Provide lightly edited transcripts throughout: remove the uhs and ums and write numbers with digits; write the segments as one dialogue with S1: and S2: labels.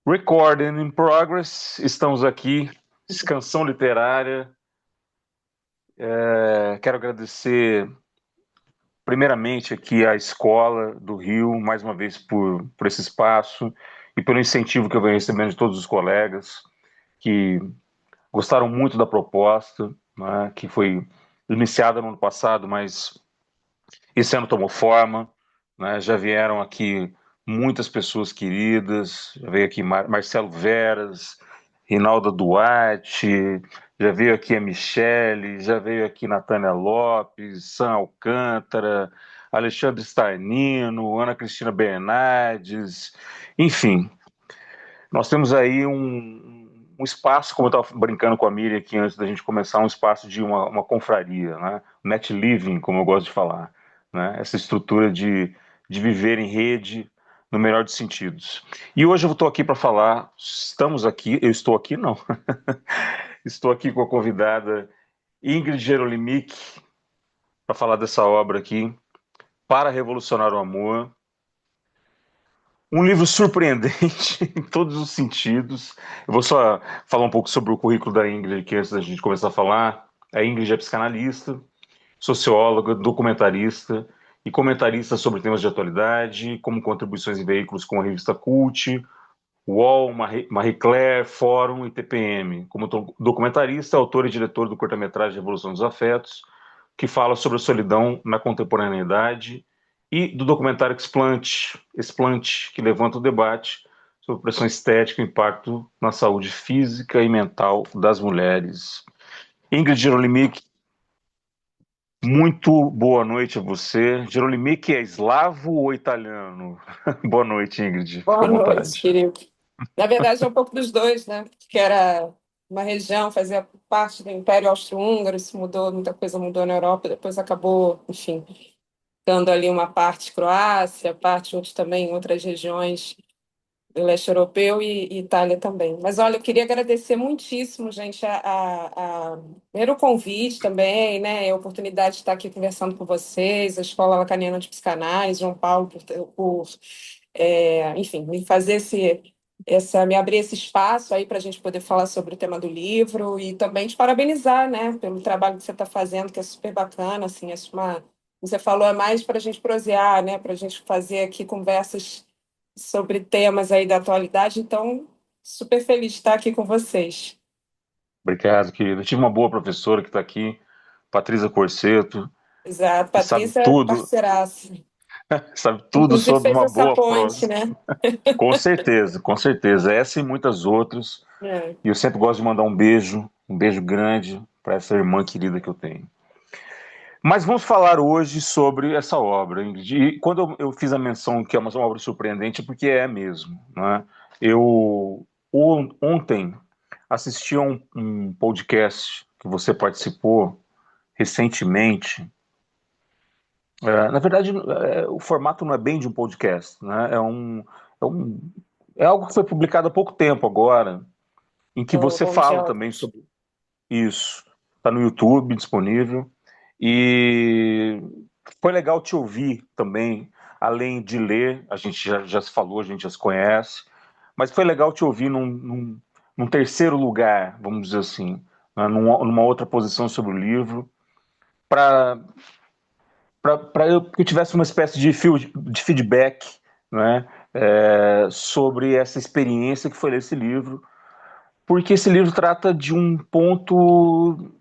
S1: Recording in progress, estamos aqui, Canção Literária. Quero agradecer primeiramente aqui à Escola do Rio, mais uma vez por esse espaço e pelo incentivo que eu venho recebendo de todos os colegas que gostaram muito da proposta, né, que foi iniciada no ano passado, mas esse ano tomou forma, né, já vieram aqui muitas pessoas queridas, já veio aqui Marcelo Veras, Rinalda Duarte, já veio aqui a Michele, já veio aqui Natânia Lopes, Sam Alcântara, Alexandre Starnino, Ana Cristina Bernardes, enfim, nós temos aí um espaço, como eu estava brincando com a Miriam aqui antes da gente começar, um espaço de uma confraria, né? Net living, como eu gosto de falar, né? Essa estrutura de viver em rede no melhor dos sentidos. E hoje eu estou aqui para falar, estamos aqui, eu estou aqui não, estou aqui com a convidada Ingrid Gerolimic para falar dessa obra aqui, Para Revolucionar o Amor. Um livro surpreendente em todos os sentidos. Eu vou só falar um pouco sobre o currículo da Ingrid aqui antes da gente começar a falar. A Ingrid é psicanalista, socióloga, documentarista e comentarista sobre temas de atualidade, como contribuições em veículos como a revista Cult, UOL, Marie Claire, Fórum e TPM. Como documentarista, autor e diretor do curta-metragem Revolução dos Afetos, que fala sobre a solidão na contemporaneidade, e do documentário Explante, que levanta o debate sobre pressão estética e impacto na saúde física e mental das mulheres. Ingrid Gerolimic, muito boa noite a você. Gerolimic é eslavo ou italiano? Boa noite, Ingrid. Fica
S2: Boa
S1: à
S2: noite,
S1: vontade.
S2: querido. Na verdade, é um pouco dos dois, né? Que era uma região, fazia parte do Império Austro-Húngaro, isso mudou, muita coisa mudou na Europa, depois acabou, enfim, dando ali uma parte Croácia, parte outros também, outras regiões do leste europeu e Itália também. Mas olha, eu queria agradecer muitíssimo, gente, primeiro o convite também, né? A oportunidade de estar aqui conversando com vocês, a Escola Lacaniana de Psicanálise, João Paulo, enfim, me fazer me abrir esse espaço aí para a gente poder falar sobre o tema do livro e também te parabenizar, né, pelo trabalho que você está fazendo, que é super bacana, assim, você falou, é mais para a gente prosear, né, para a gente fazer aqui conversas sobre temas aí da atualidade, então, super feliz de estar aqui com vocês.
S1: Obrigado, querido. Eu tive uma boa professora que está aqui, Patrícia Corseto,
S2: Exato,
S1: que sabe
S2: Patrícia,
S1: tudo,
S2: parceiraça.
S1: sabe tudo
S2: Inclusive
S1: sobre
S2: fez
S1: uma
S2: essa
S1: boa
S2: ponte,
S1: prosa.
S2: né?
S1: Com certeza, com certeza. Essa e muitas outras.
S2: É.
S1: E eu sempre gosto de mandar um beijo grande para essa irmã querida que eu tenho. Mas vamos falar hoje sobre essa obra, Ingrid. E quando eu fiz a menção que é uma obra surpreendente, é porque é mesmo. Né? Eu ontem assisti a um podcast que você participou recentemente. Na verdade, o formato não é bem de um podcast, né? É, um, é algo que foi publicado há pouco tempo agora, em que
S2: O
S1: você
S2: Bom Dia
S1: fala também sobre isso. Está no YouTube disponível. E foi legal te ouvir também, além de ler, a gente já se falou, a gente já se conhece, mas foi legal te ouvir num terceiro lugar, vamos dizer assim, né, numa outra posição sobre o livro, para que eu tivesse uma espécie de feedback, né, sobre essa experiência que foi ler esse livro, porque esse livro trata de um ponto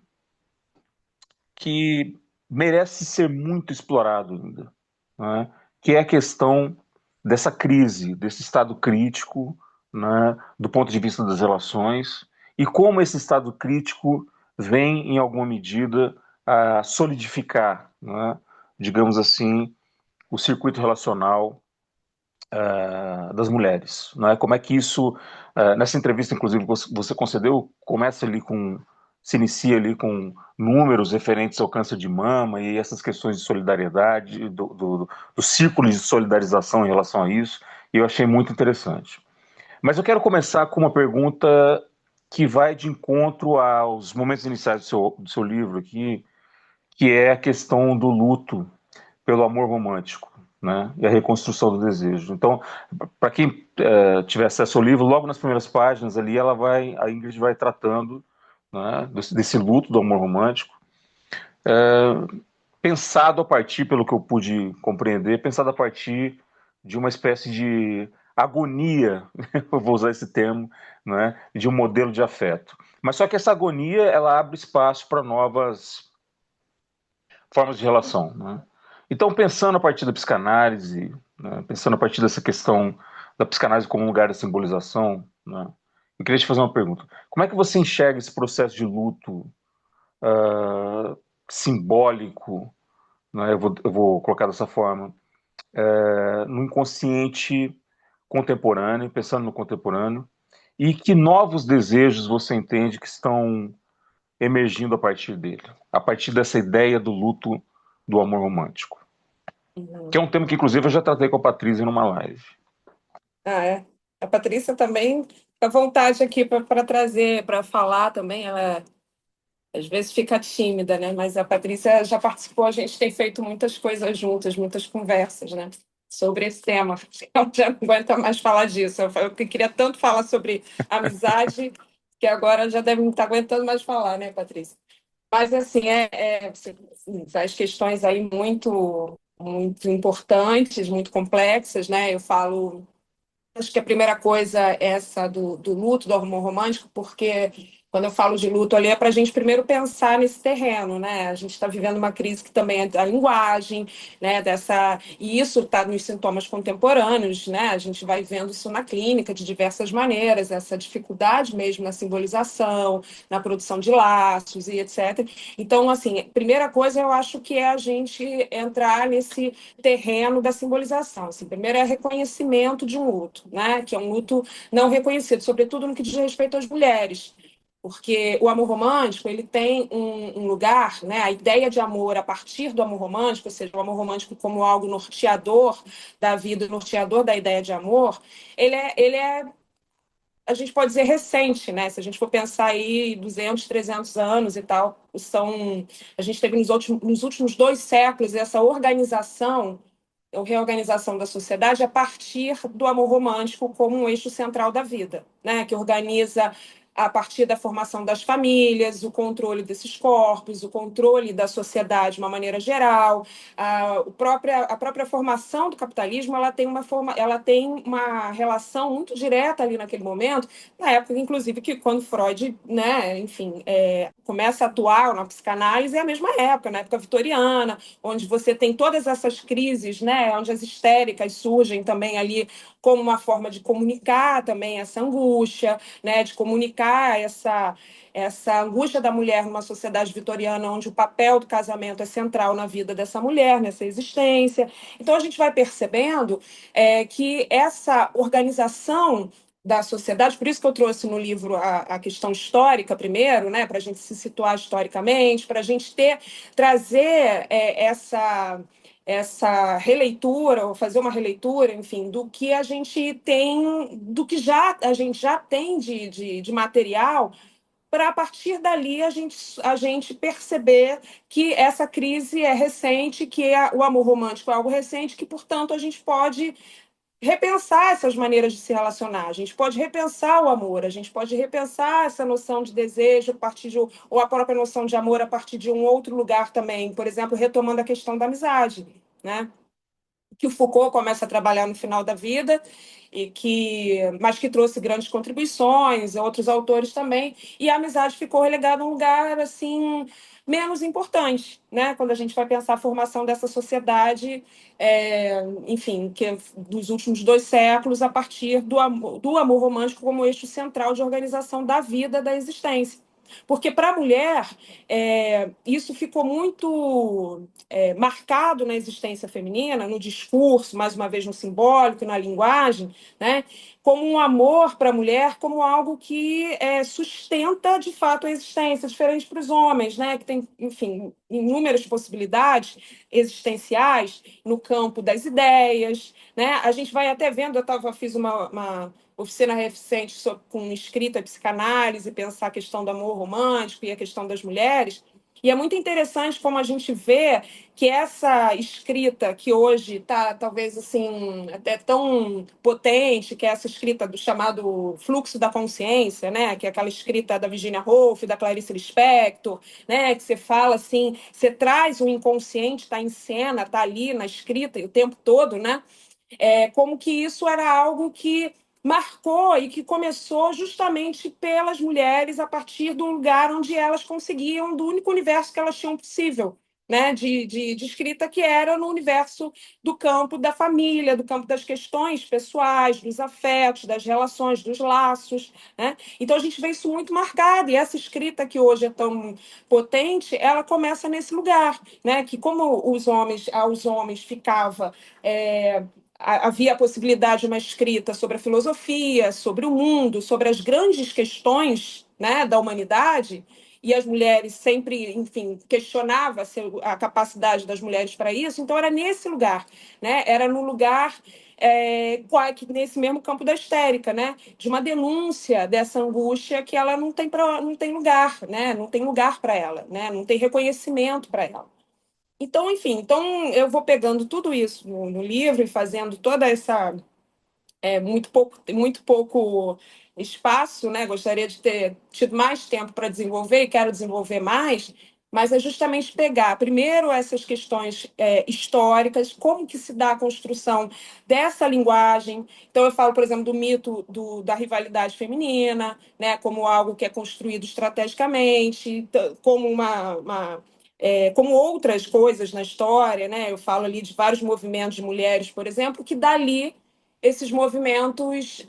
S1: que merece ser muito explorado ainda, né? Que é a questão dessa crise, desse estado crítico, né, do ponto de vista das relações, e como esse estado crítico vem, em alguma medida, a solidificar, né, digamos assim, o circuito relacional das mulheres. Né? Como é que isso, nessa entrevista, inclusive, você concedeu, começa ali com, se inicia ali com números referentes ao câncer de mama e essas questões de solidariedade, do círculo de solidarização em relação a isso, e eu achei muito interessante. Mas eu quero começar com uma pergunta que vai de encontro aos momentos iniciais do seu livro aqui, que é a questão do luto pelo amor romântico. né, e a reconstrução do desejo. Então, para quem tiver acesso ao livro, logo nas primeiras páginas ali, a Ingrid vai tratando, né, desse luto do amor romântico, pensado a partir, pelo que eu pude compreender, pensado a partir de uma espécie de agonia, eu vou usar esse termo, né, de um modelo de afeto. Mas só que essa agonia, ela abre espaço para novas formas de relação, né? Então, pensando a partir da psicanálise, né, pensando a partir dessa questão da psicanálise como um lugar de simbolização, né, eu queria te fazer uma pergunta. Como é que você enxerga esse processo de luto simbólico, né, eu vou colocar dessa forma, no inconsciente contemporâneo, pensando no contemporâneo, e que novos desejos você entende que estão emergindo a partir dele, a partir dessa ideia do luto do amor romântico? Que
S2: Uhum.
S1: é um tema que, inclusive, eu já tratei com a Patrícia numa live.
S2: Ah, é. A Patrícia também fica à vontade aqui para trazer, para falar também. Ela às vezes fica tímida, né? Mas a Patrícia já participou, a gente tem feito muitas coisas juntas, muitas conversas, né? Sobre esse tema. Eu já não aguento mais falar disso. Eu queria tanto falar sobre amizade, que agora já deve não estar aguentando mais falar, né, Patrícia? Mas, assim, você faz questões aí muito, muito importantes, muito complexas, né? Eu falo. Acho que a primeira coisa é essa do luto, do amor romântico, porque quando eu falo de luto ali é para a gente primeiro pensar nesse terreno, né? A gente está vivendo uma crise que também é da linguagem, né? E isso está nos sintomas contemporâneos, né? A gente vai vendo isso na clínica de diversas maneiras, essa dificuldade mesmo na simbolização, na produção de laços e etc. Então, assim, primeira coisa eu acho que é a gente entrar nesse terreno da simbolização. Assim, primeiro é reconhecimento de um luto, né? Que é um luto não reconhecido, sobretudo no que diz respeito às mulheres. Porque o amor romântico ele tem um lugar, né? A ideia de amor a partir do amor romântico, ou seja, o amor romântico como algo norteador da vida, norteador da ideia de amor, ele é a gente pode dizer recente, né? Se a gente for pensar aí 200, 300 anos e tal, a gente teve nos últimos 2 séculos essa organização ou reorganização da sociedade a partir do amor romântico como um eixo central da vida, né? Que organiza a partir da formação das famílias, o controle desses corpos, o controle da sociedade de uma maneira geral, a própria formação do capitalismo, ela tem uma relação muito direta ali naquele momento, na época, inclusive, que quando Freud, né, enfim, começa a atuar na psicanálise, é a mesma época, na época vitoriana, onde você tem todas essas crises, né, onde as histéricas surgem também ali como uma forma de comunicar também essa angústia, né, de comunicar essa angústia da mulher numa sociedade vitoriana onde o papel do casamento é central na vida dessa mulher, nessa existência. Então a gente vai percebendo que essa organização da sociedade, por isso que eu trouxe no livro a questão histórica primeiro, né, para a gente se situar historicamente, para a gente trazer essa releitura, ou fazer uma releitura, enfim, do que a gente tem, do que a gente já tem de material, para a partir dali a gente perceber que essa crise é recente, que o amor romântico é algo recente, que, portanto, a gente pode repensar essas maneiras de se relacionar. A gente pode repensar o amor, a gente pode repensar essa noção de desejo a partir ou a própria noção de amor a partir de um outro lugar também. Por exemplo, retomando a questão da amizade, né? Que o Foucault começa a trabalhar no final da vida mas que trouxe grandes contribuições, outros autores também, e a amizade ficou relegada a um lugar assim menos importante, né? Quando a gente vai pensar a formação dessa sociedade, enfim, que dos últimos 2 séculos, a partir do amor romântico como eixo central de organização da vida, da existência. Porque para a mulher, isso ficou muito marcado na existência feminina, no discurso, mais uma vez no simbólico, na linguagem, né? Como um amor para a mulher, como algo que sustenta de fato a existência, diferente para os homens, né? Que tem, enfim, inúmeras possibilidades existenciais no campo das ideias, né? A gente vai até vendo, fiz uma oficina recente com escrita e psicanálise, pensar a questão do amor romântico e a questão das mulheres. E é muito interessante como a gente vê que essa escrita que hoje está talvez assim até tão potente, que é essa escrita do chamado fluxo da consciência, né, que é aquela escrita da Virginia Woolf, da Clarice Lispector, né, que você fala assim, você traz o inconsciente, está em cena, está ali na escrita o tempo todo, né? Como que isso era algo que marcou e que começou justamente pelas mulheres a partir do lugar onde elas conseguiam, do único universo que elas tinham possível, né, de escrita, que era no universo do campo da família, do campo das questões pessoais, dos afetos, das relações, dos laços, né? Então a gente vê isso muito marcado, e essa escrita que hoje é tão potente, ela começa nesse lugar, né? Que como aos homens ficava havia a possibilidade de uma escrita sobre a filosofia, sobre o mundo, sobre as grandes questões, né, da humanidade, e as mulheres sempre, enfim, questionava a capacidade das mulheres para isso, então era nesse lugar, né? Era no lugar nesse mesmo campo da histérica, né? De uma denúncia dessa angústia que ela não tem lugar, né? Não tem lugar para ela, né? Não tem reconhecimento para ela. Então, enfim, eu vou pegando tudo isso no livro e fazendo toda essa muito pouco espaço, né? Gostaria de ter tido mais tempo para desenvolver e quero desenvolver mais, mas é justamente pegar primeiro essas questões históricas, como que se dá a construção dessa linguagem. Então eu falo, por exemplo, do mito da rivalidade feminina, né? Como algo que é construído estrategicamente, como como outras coisas na história, né? Eu falo ali de vários movimentos de mulheres, por exemplo, que dali esses movimentos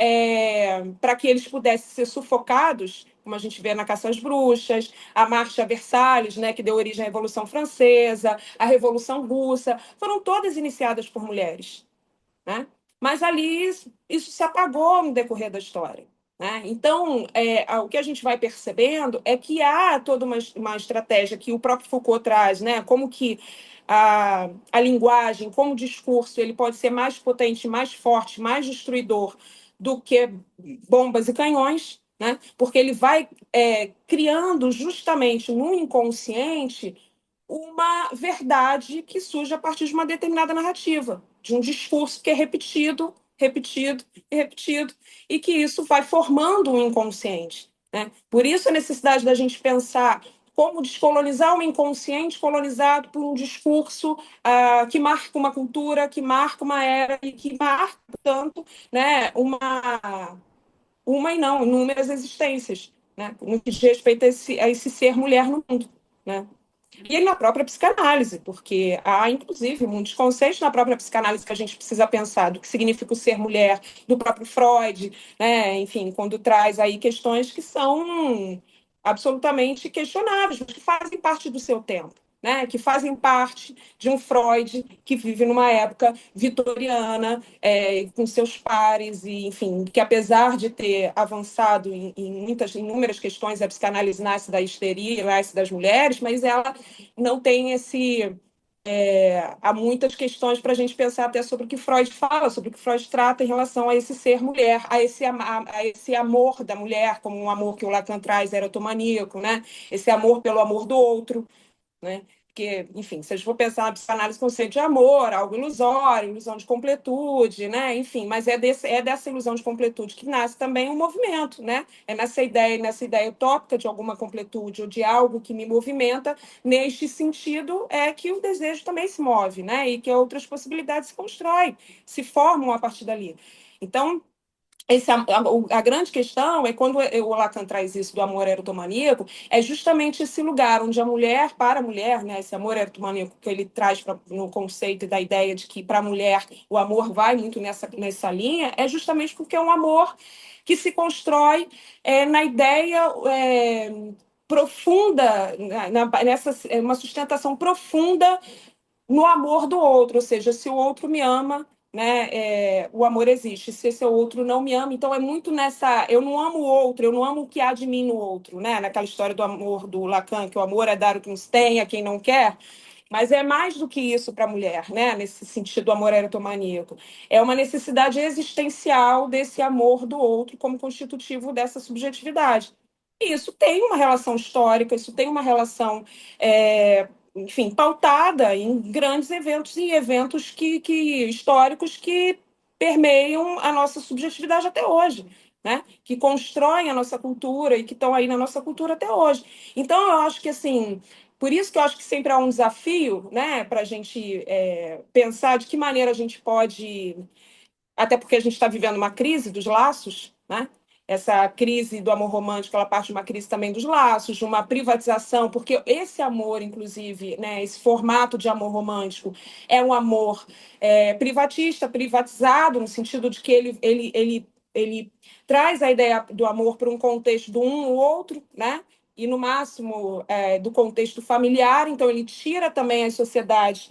S2: para que eles pudessem ser sufocados, como a gente vê na Caça às Bruxas, a Marcha a Versalhes, né, que deu origem à Revolução Francesa, a Revolução Russa, foram todas iniciadas por mulheres, né? Mas ali isso se apagou no decorrer da história. Né? Então, o que a gente vai percebendo é que há toda uma estratégia que o próprio Foucault traz, né? Como que a linguagem, como discurso, ele pode ser mais potente, mais forte, mais destruidor do que bombas e canhões, né? Porque ele vai criando justamente no inconsciente uma verdade que surge a partir de uma determinada narrativa, de um discurso que é repetido, repetido e repetido, e que isso vai formando um inconsciente. Né? Por isso a necessidade da gente pensar como descolonizar o inconsciente colonizado por um discurso que marca uma cultura, que marca uma era e que marca, portanto, né, uma e não, inúmeras existências, né, no que diz respeito a esse ser mulher no mundo. Né? E na própria psicanálise, porque há, inclusive, muitos conceitos na própria psicanálise que a gente precisa pensar do que significa o ser mulher, do próprio Freud, né? Enfim, quando traz aí questões que são absolutamente questionáveis, mas que fazem parte do seu tempo. Né, que fazem parte de um Freud que vive numa época vitoriana, com seus pares, e, enfim, que apesar de ter avançado em inúmeras questões, a psicanálise nasce da histeria, nasce das mulheres, mas ela não tem há muitas questões para a gente pensar até sobre o que Freud fala, sobre o que Freud trata em relação a esse ser mulher, a esse amor da mulher, como um amor que o Lacan traz erotomaníaco, né? Esse amor pelo amor do outro, né? Porque, enfim, se a gente for pensar na psicanálise, conceito de amor, algo ilusório, ilusão de completude, né? Enfim, mas dessa ilusão de completude que nasce também um movimento, né? É nessa ideia utópica de alguma completude ou de algo que me movimenta, neste sentido é que o desejo também se move, né? E que outras possibilidades se constroem, se formam a partir dali. Então, a grande questão é quando o Lacan traz isso do amor erotomaníaco, é justamente esse lugar onde a mulher, para a mulher, né, esse amor erotomaníaco que ele traz no conceito da ideia de que para a mulher o amor vai muito nessa linha, é justamente porque é um amor que se constrói na ideia profunda, nessa uma sustentação profunda no amor do outro, ou seja, se o outro me ama, né, o amor existe. Se esse outro não me ama, então é muito nessa, eu não amo o outro, eu não amo o que há de mim no outro, né? Naquela história do amor do Lacan, que o amor é dar o que nos tem a quem não quer. Mas é mais do que isso para a mulher, né? Nesse sentido do amor erotomaníaco. É uma necessidade existencial desse amor do outro como constitutivo dessa subjetividade. E isso tem uma relação histórica, isso tem uma relação, enfim, pautada em grandes eventos e eventos históricos que permeiam a nossa subjetividade até hoje, né? Que constroem a nossa cultura e que estão aí na nossa cultura até hoje. Então, eu acho que, assim, por isso que eu acho que sempre há um desafio, né, para a gente pensar de que maneira a gente pode, até porque a gente está vivendo uma crise dos laços, né? Essa crise do amor romântico, ela parte de uma crise também dos laços, de uma privatização, porque esse amor, inclusive, né, esse formato de amor romântico é um amor privatista, privatizado, no sentido de que ele traz a ideia do amor para um contexto do um ou outro, né? E no máximo do contexto familiar, então ele tira também as sociedades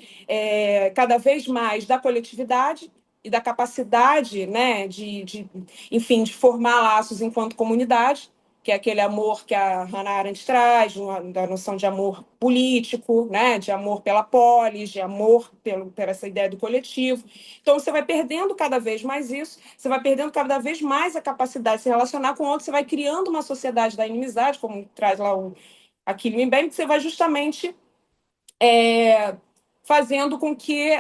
S2: cada vez mais da coletividade e da capacidade, né, enfim, de formar laços enquanto comunidade, que é aquele amor que a Hannah Arendt traz, da noção de amor político, né, de amor pela polis, de amor por essa ideia do coletivo. Então, você vai perdendo cada vez mais isso, você vai perdendo cada vez mais a capacidade de se relacionar com outros, você vai criando uma sociedade da inimizade, como traz lá a Killian Bem, que você vai justamente fazendo com que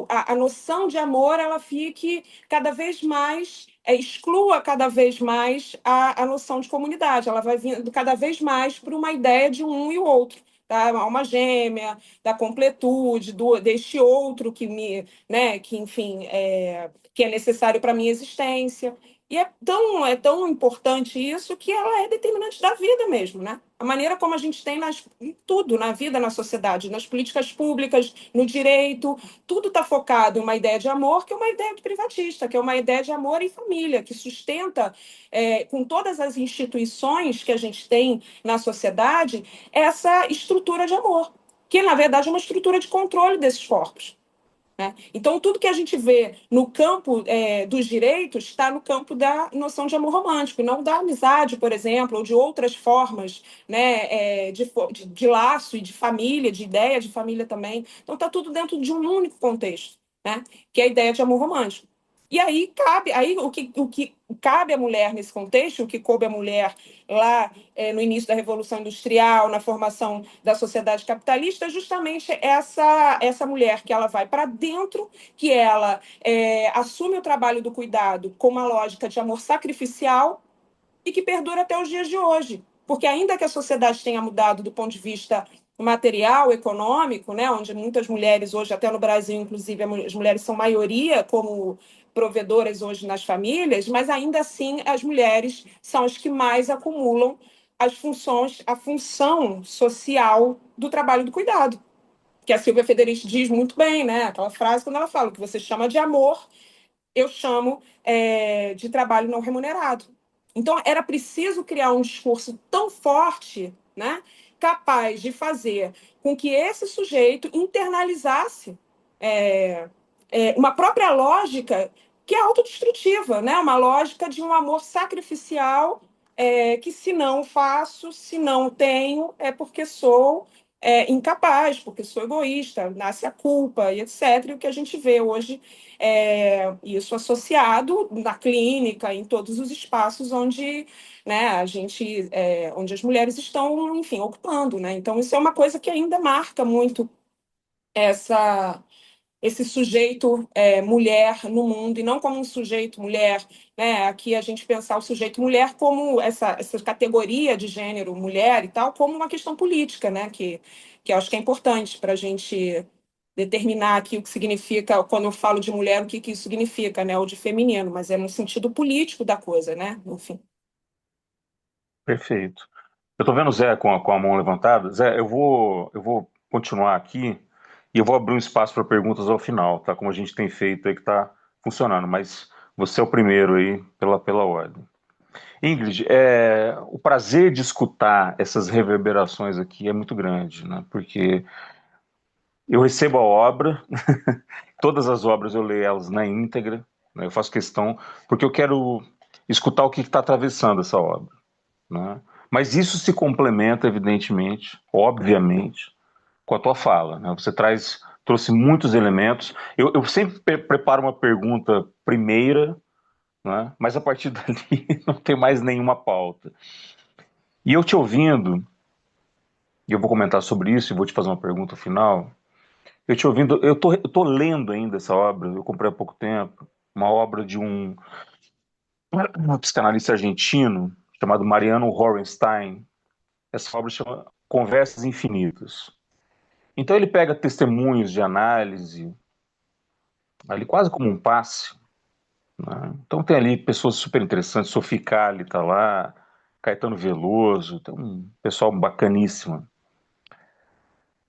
S2: a noção de amor ela fique cada vez mais exclua cada vez mais a noção de comunidade. Ela vai vindo cada vez mais para uma ideia de um e o outro. Da alma gêmea, da completude, deste outro que me, né, que enfim, que é necessário para a minha existência. E é tão importante isso que ela é determinante da vida mesmo, né? A maneira como a gente tem em tudo, na vida, na sociedade, nas políticas públicas, no direito, tudo está focado em uma ideia de amor, que é uma ideia privatista, que é uma ideia de amor em família, que sustenta, com todas as instituições que a gente tem na sociedade, essa estrutura de amor, que na verdade é uma estrutura de controle desses corpos. Né? Então, tudo que a gente vê no campo dos direitos está no campo da noção de amor romântico, e não da amizade, por exemplo, ou de outras formas, né, de laço e de família, de ideia de família também. Então, está tudo dentro de um único contexto, né, que é a ideia de amor romântico. E aí cabe, aí o que cabe à mulher nesse contexto, o que coube à mulher lá no início da Revolução Industrial, na formação da sociedade capitalista, é justamente essa mulher que ela vai para dentro, que ela assume o trabalho do cuidado com uma lógica de amor sacrificial e que perdura até os dias de hoje. Porque ainda que a sociedade tenha mudado do ponto de vista material, econômico, né, onde muitas mulheres hoje, até no Brasil, inclusive, as mulheres são maioria como provedoras hoje nas famílias, mas ainda assim as mulheres são as que mais acumulam a função social do trabalho do cuidado. Que a Silvia Federici diz muito bem, né? Aquela frase quando ela fala: o que você chama de amor, eu chamo de trabalho não remunerado. Então, era preciso criar um discurso tão forte, né, capaz de fazer com que esse sujeito internalizasse uma própria lógica que é autodestrutiva, né? Uma lógica de um amor sacrificial, que se não faço, se não tenho, é porque sou incapaz, porque sou egoísta, nasce a culpa e etc. E o que a gente vê hoje isso associado na clínica, em todos os espaços onde, né, onde as mulheres estão, enfim, ocupando, né? Então isso é uma coisa que ainda marca muito essa esse sujeito mulher no mundo, e não como um sujeito mulher, né? Aqui a gente pensar o sujeito mulher como essa categoria de gênero mulher e tal, como uma questão política, né? Que eu acho que é importante para a gente determinar aqui o que significa, quando eu falo de mulher, o que isso significa, né? Ou de feminino, mas é no sentido político da coisa, né? Enfim.
S1: Perfeito. Eu estou vendo o Zé com a mão levantada. Zé, eu vou continuar aqui e eu vou abrir um espaço para perguntas ao final, tá? Como a gente tem feito aí que está funcionando, mas você é o primeiro aí pela ordem. Ingrid, o prazer de escutar essas reverberações aqui é muito grande, né? Porque eu recebo a obra, todas as obras eu leio elas na íntegra, né? Eu faço questão, porque eu quero escutar o que está atravessando essa obra, né? Mas isso se complementa, evidentemente, obviamente, com a tua fala, né? Trouxe muitos elementos. Eu sempre preparo uma pergunta primeira, né? Mas a partir dali não tem mais nenhuma pauta. E eu te ouvindo, e eu vou comentar sobre isso e vou te fazer uma pergunta final. Eu te ouvindo, eu tô lendo ainda essa obra, eu comprei há pouco tempo, uma obra de um psicanalista argentino chamado Mariano Horenstein. Essa obra chama Conversas Infinitas. Então ele pega testemunhos de análise, ali quase como um passe, né? Então tem ali pessoas super interessantes, Sophie Calle está lá, Caetano Veloso, tem um pessoal bacaníssimo.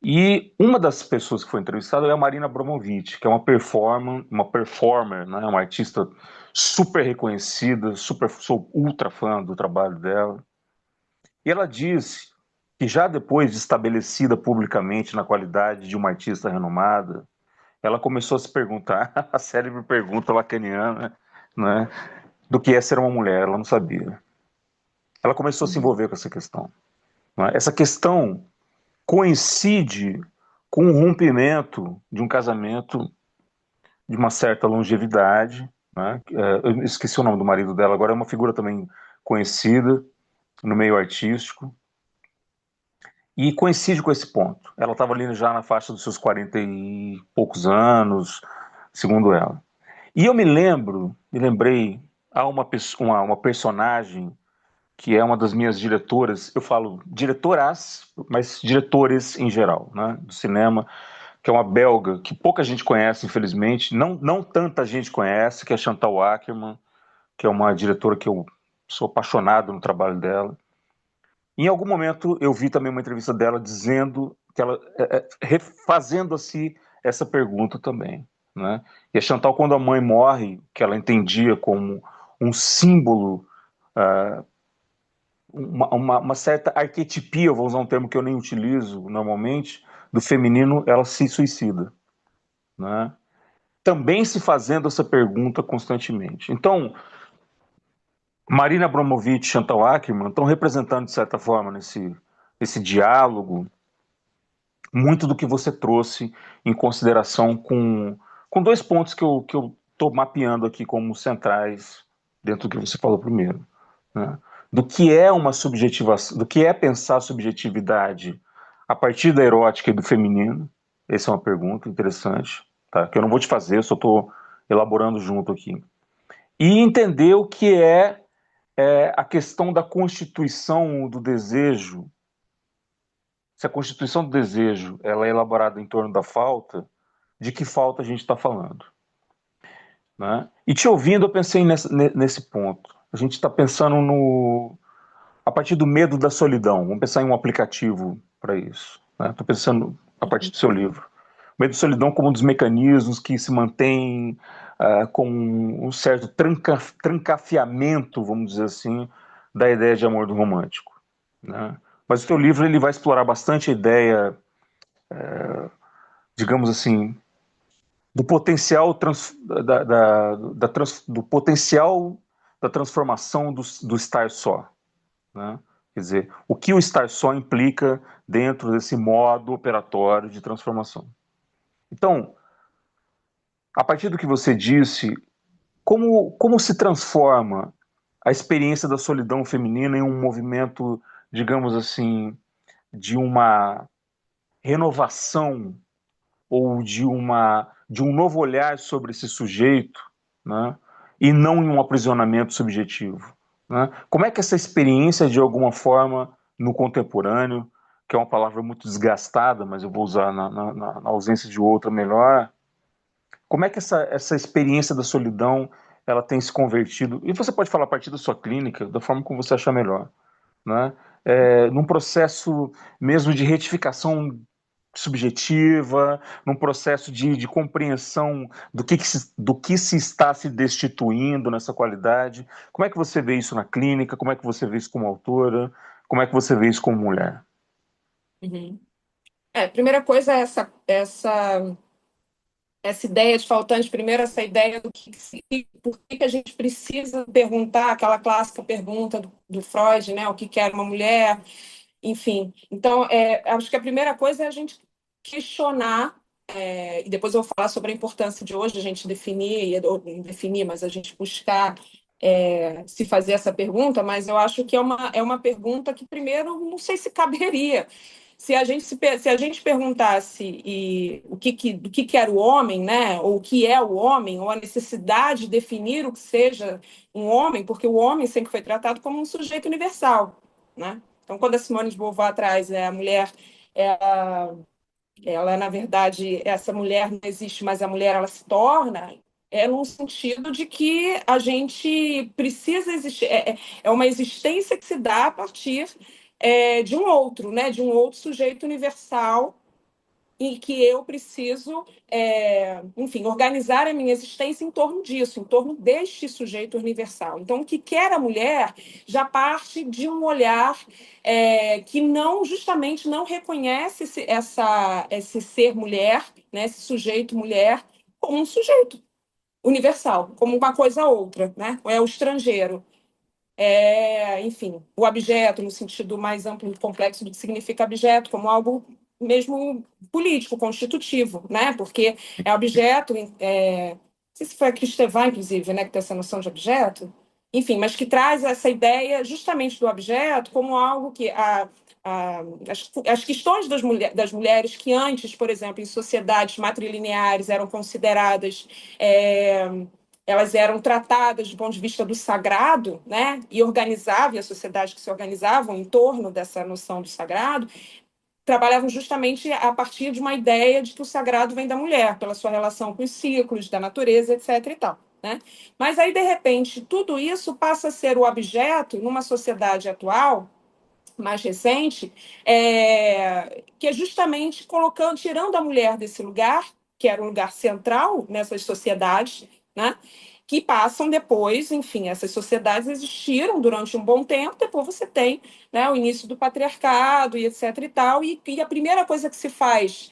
S1: E uma das pessoas que foi entrevistada é a Marina Abramovic, que é uma performer, né, uma artista super reconhecida, sou ultra fã do trabalho dela. E ela disse que já depois de estabelecida publicamente na qualidade de uma artista renomada, ela começou a se perguntar, a célebre pergunta lacaniana, né, do que é ser uma mulher, ela não sabia. Ela começou a se
S2: Uhum.
S1: envolver com essa questão, né? Essa questão coincide com o rompimento de um casamento de uma certa longevidade, né? Eu esqueci o nome do marido dela, agora é uma figura também conhecida no meio artístico, e coincide com esse ponto. Ela estava ali já na faixa dos seus 40 e poucos anos, segundo ela. E eu me lembrei, há uma personagem que é uma das minhas diretoras, eu falo diretoras, mas diretores em geral, né, do cinema, que é uma belga que pouca gente conhece, infelizmente, não tanta gente conhece, que é Chantal Akerman, que é uma diretora que eu sou apaixonado no trabalho dela. Em algum momento eu vi também uma entrevista dela dizendo que ela refazendo-se essa pergunta também, né? E a Chantal, quando a mãe morre, que ela entendia como um símbolo, uh, uma certa arquetipia, eu vou usar um termo que eu nem utilizo normalmente, do feminino, ela se suicida, né? Também se fazendo essa pergunta constantemente. Então, Marina Abramovic e Chantal Akerman estão representando, de certa forma, nesse diálogo, muito do que você trouxe em consideração com dois pontos que eu estou mapeando aqui como centrais dentro do que você falou primeiro, né? Do que é uma subjetivação, do que é pensar subjetividade a partir da erótica e do feminino. Essa é uma pergunta interessante, tá? Que eu não vou te fazer, eu só estou elaborando junto aqui. E entender o que é a questão da constituição do desejo. Se a constituição do desejo ela é elaborada em torno da falta, de que falta a gente está falando, né? E te ouvindo, eu pensei nesse ponto. A gente está pensando a partir do medo da solidão. Vamos pensar em um aplicativo para isso, né? Estou pensando a partir do seu livro. O medo da solidão como um dos mecanismos que se mantém com um certo trancafiamento, vamos dizer assim, da ideia de amor do romântico, né? Mas o teu livro ele vai explorar bastante a ideia, digamos assim, do potencial do potencial da transformação do estar só, né? Quer dizer, o que o estar só implica dentro desse modo operatório de transformação. Então, a partir do que você disse, como se transforma a experiência da solidão feminina em um movimento, digamos assim, de uma renovação ou de um novo olhar sobre esse sujeito, né? E não em um aprisionamento subjetivo, né? Como é que essa experiência, de alguma forma, no contemporâneo, que é uma palavra muito desgastada, mas eu vou usar na ausência de outra melhor, como é que essa experiência da solidão ela tem se convertido, e você pode falar a partir da sua clínica, da forma como você achar melhor, né? Num processo mesmo de retificação subjetiva, num processo de compreensão do que se está se destituindo nessa qualidade. Como é que você vê isso na clínica? Como é que você vê isso como autora? Como é que você vê isso como mulher?
S2: Uhum. Primeira coisa é essa ideia de faltante, primeiro essa ideia do por que a gente precisa perguntar aquela clássica pergunta do Freud, né? O que quer uma mulher, enfim. Então, acho que a primeira coisa é a gente questionar, e depois eu vou falar sobre a importância de hoje a gente definir, ou não definir, mas a gente buscar se fazer essa pergunta, mas eu acho que é uma pergunta que, primeiro, não sei se caberia. Se a gente perguntasse do que era o homem, né, ou o que é o homem, ou a necessidade de definir o que seja um homem, porque o homem sempre foi tratado como um sujeito universal, né? Então, quando a Simone de Beauvoir traz a mulher, ela, na verdade, essa mulher não existe, mas a mulher ela se torna, no sentido de que a gente precisa existir, é uma existência que se dá a partir de um outro, né, de um outro sujeito universal e que eu preciso, enfim, organizar a minha existência em torno disso, em torno deste sujeito universal. Então, o que quer a mulher já parte de um olhar que não, justamente, não reconhece esse ser mulher, né, esse sujeito mulher, como um sujeito universal, como uma coisa outra, né? É o estrangeiro. Enfim, o objeto, no sentido mais amplo e complexo do que significa objeto, como algo mesmo político, constitutivo, né? Porque é objeto, não sei se foi a Cristevá, inclusive, né, que tem essa noção de objeto, enfim, mas que traz essa ideia justamente do objeto como algo que as questões das mulheres que antes, por exemplo, em sociedades matrilineares eram consideradas é, elas eram tratadas do ponto de vista do sagrado, né? E organizavam, e as sociedades que se organizavam em torno dessa noção do sagrado, trabalhavam justamente a partir de uma ideia de que o sagrado vem da mulher, pela sua relação com os ciclos, da natureza, etc. e tal. Né? Mas aí, de repente, tudo isso passa a ser o objeto, numa sociedade atual, mais recente, que é justamente colocando, tirando a mulher desse lugar, que era um lugar central nessas sociedades, né? Que passam depois, enfim, essas sociedades existiram durante um bom tempo, depois você tem, né, o início do patriarcado e etc e tal, e a primeira coisa que se faz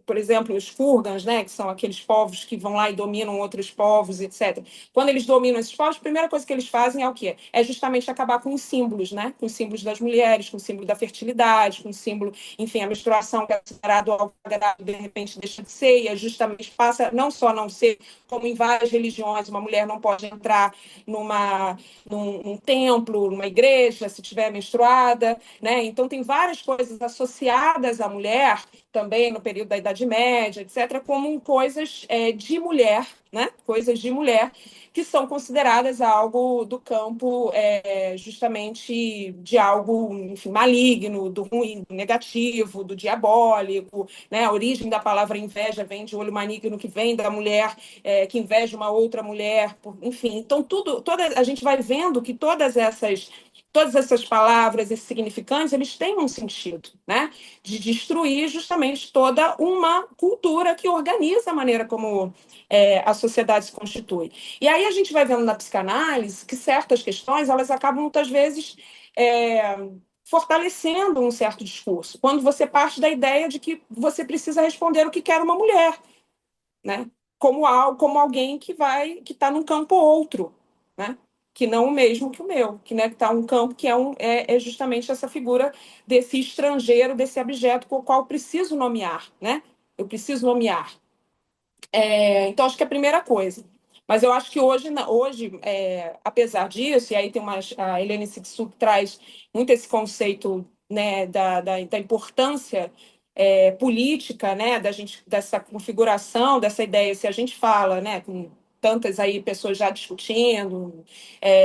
S2: por exemplo, os furgans, né, que são aqueles povos que vão lá e dominam outros povos, etc. Quando eles dominam esses povos, a primeira coisa que eles fazem é o quê? É justamente acabar com os símbolos, né? Com os símbolos das mulheres, com o símbolo da fertilidade, com o símbolo, enfim, a menstruação que é considerado algo sagrado, de repente deixa de ser, e justamente passa não só a não ser, como em várias religiões, uma mulher não pode entrar num templo, numa igreja, se estiver menstruada, né? Então, tem várias coisas associadas à mulher, também no período da Idade Média, etc., como coisas de mulher, né? Coisas de mulher que são consideradas algo do campo justamente de algo, enfim, maligno, do ruim, do negativo, do diabólico, né? A origem da palavra inveja vem de olho maligno, que vem da mulher que inveja uma outra mulher, enfim. Então, a gente vai vendo que todas essas palavras, esses significantes, eles têm um sentido, né? De destruir justamente toda uma cultura que organiza a maneira como a sociedade se constitui. E aí a gente vai vendo na psicanálise que certas questões, elas acabam muitas vezes fortalecendo um certo discurso, quando você parte da ideia de que você precisa responder o que quer uma mulher, né? Como alguém que está num campo outro, né? Que não o mesmo que o meu, que né, está um campo que é justamente essa figura desse estrangeiro, desse objeto com o qual eu preciso nomear, né? Eu preciso nomear. Então, acho que é a primeira coisa. Mas eu acho que hoje apesar disso, e aí a Helene Cixous traz muito esse conceito, né, da importância política, né, dessa configuração, dessa ideia, se a gente fala, né, com tantas aí pessoas já discutindo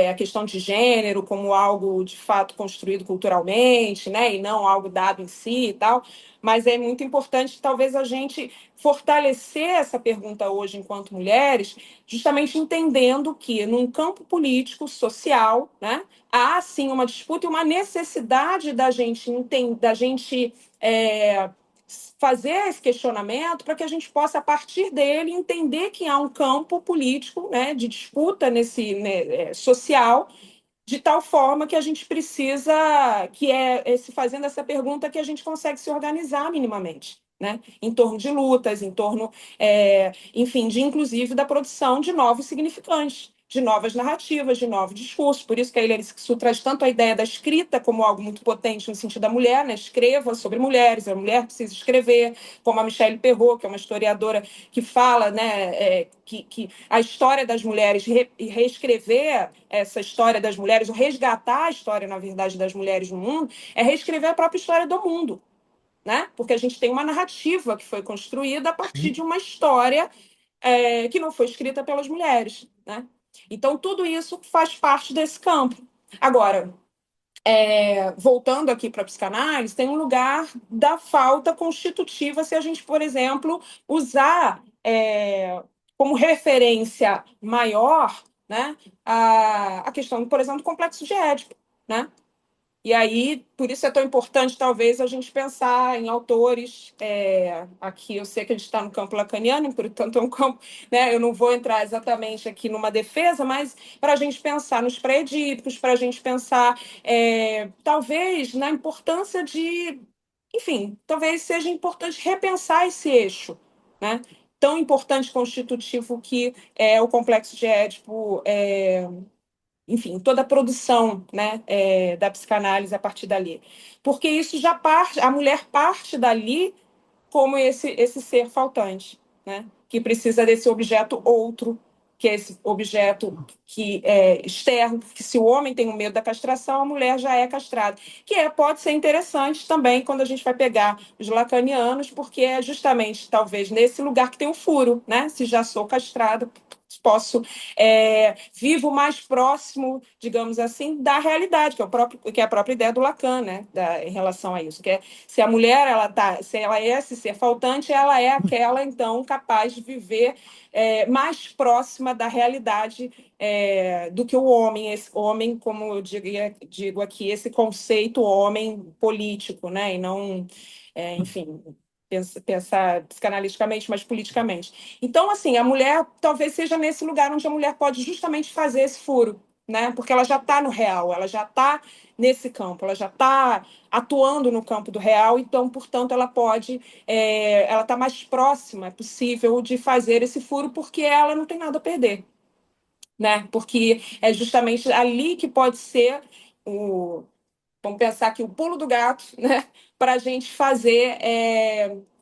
S2: a questão de gênero como algo de fato construído culturalmente, né, e não algo dado em si e tal, mas é muito importante talvez a gente fortalecer essa pergunta hoje enquanto mulheres, justamente entendendo que num campo político, social, né, há sim uma disputa e uma necessidade da gente fazer esse questionamento para que a gente possa, a partir dele, entender que há um campo político, né, de disputa social, de tal forma que a gente precisa, se fazendo essa pergunta, que a gente consegue se organizar minimamente, né? Em torno de lutas, em torno, enfim, inclusive da produção de novos significantes, de novas narrativas, de novos discursos. Por isso que a Hilary Sixu traz tanto a ideia da escrita como algo muito potente no sentido da mulher, né? Escreva sobre mulheres, a mulher precisa escrever, como a Michelle Perrault, que é uma historiadora que fala, né, que a história das mulheres, reescrever essa história das mulheres, ou resgatar a história, na verdade, das mulheres no mundo, é reescrever a própria história do mundo. Né? Porque a gente tem uma narrativa que foi construída a partir de uma história que não foi escrita pelas mulheres. Né? Então, tudo isso faz parte desse campo. Agora, voltando aqui para a psicanálise, tem um lugar da falta constitutiva se a gente, por exemplo, usar como referência maior, né, a questão, por exemplo, do complexo de Édipo. Né? E aí, por isso é tão importante, talvez, a gente pensar em autores. Aqui eu sei que a gente está no campo lacaniano, portanto, é um campo. Né, eu não vou entrar exatamente aqui numa defesa, mas para a gente pensar nos pré-edípicos, para a gente pensar, talvez, na importância de. Enfim, talvez seja importante repensar esse eixo. Né? Tão importante constitutivo que é o complexo de Édipo. Enfim, toda a produção, né, da psicanálise a partir dali. Porque isso já parte, a mulher parte dali como esse ser faltante, né, que precisa desse objeto outro, que é esse objeto que é externo, que se o homem tem um medo da castração, a mulher já é castrada. Pode ser interessante também quando a gente vai pegar os lacanianos, porque é justamente, talvez, nesse lugar que tem o furo, né? Se já sou castrada, posso vivo mais próximo, digamos assim, da realidade, que é a própria ideia do Lacan, né, em relação a isso, que é se a mulher se ela é esse ser faltante, ela é aquela então capaz de viver mais próxima da realidade do que o homem, esse homem, como eu digo aqui, esse conceito homem político, né, e não, enfim, pensar psicanaliticamente, mas politicamente. Então, assim, a mulher talvez seja nesse lugar onde a mulher pode justamente fazer esse furo, né? Porque ela já está no real, ela já está nesse campo, ela já está atuando no campo do real, então, portanto, ela está mais próxima, é possível, de fazer esse furo, porque ela não tem nada a perder, né? Porque é justamente ali que pode ser vamos pensar que o pulo do gato, né, para a gente fazer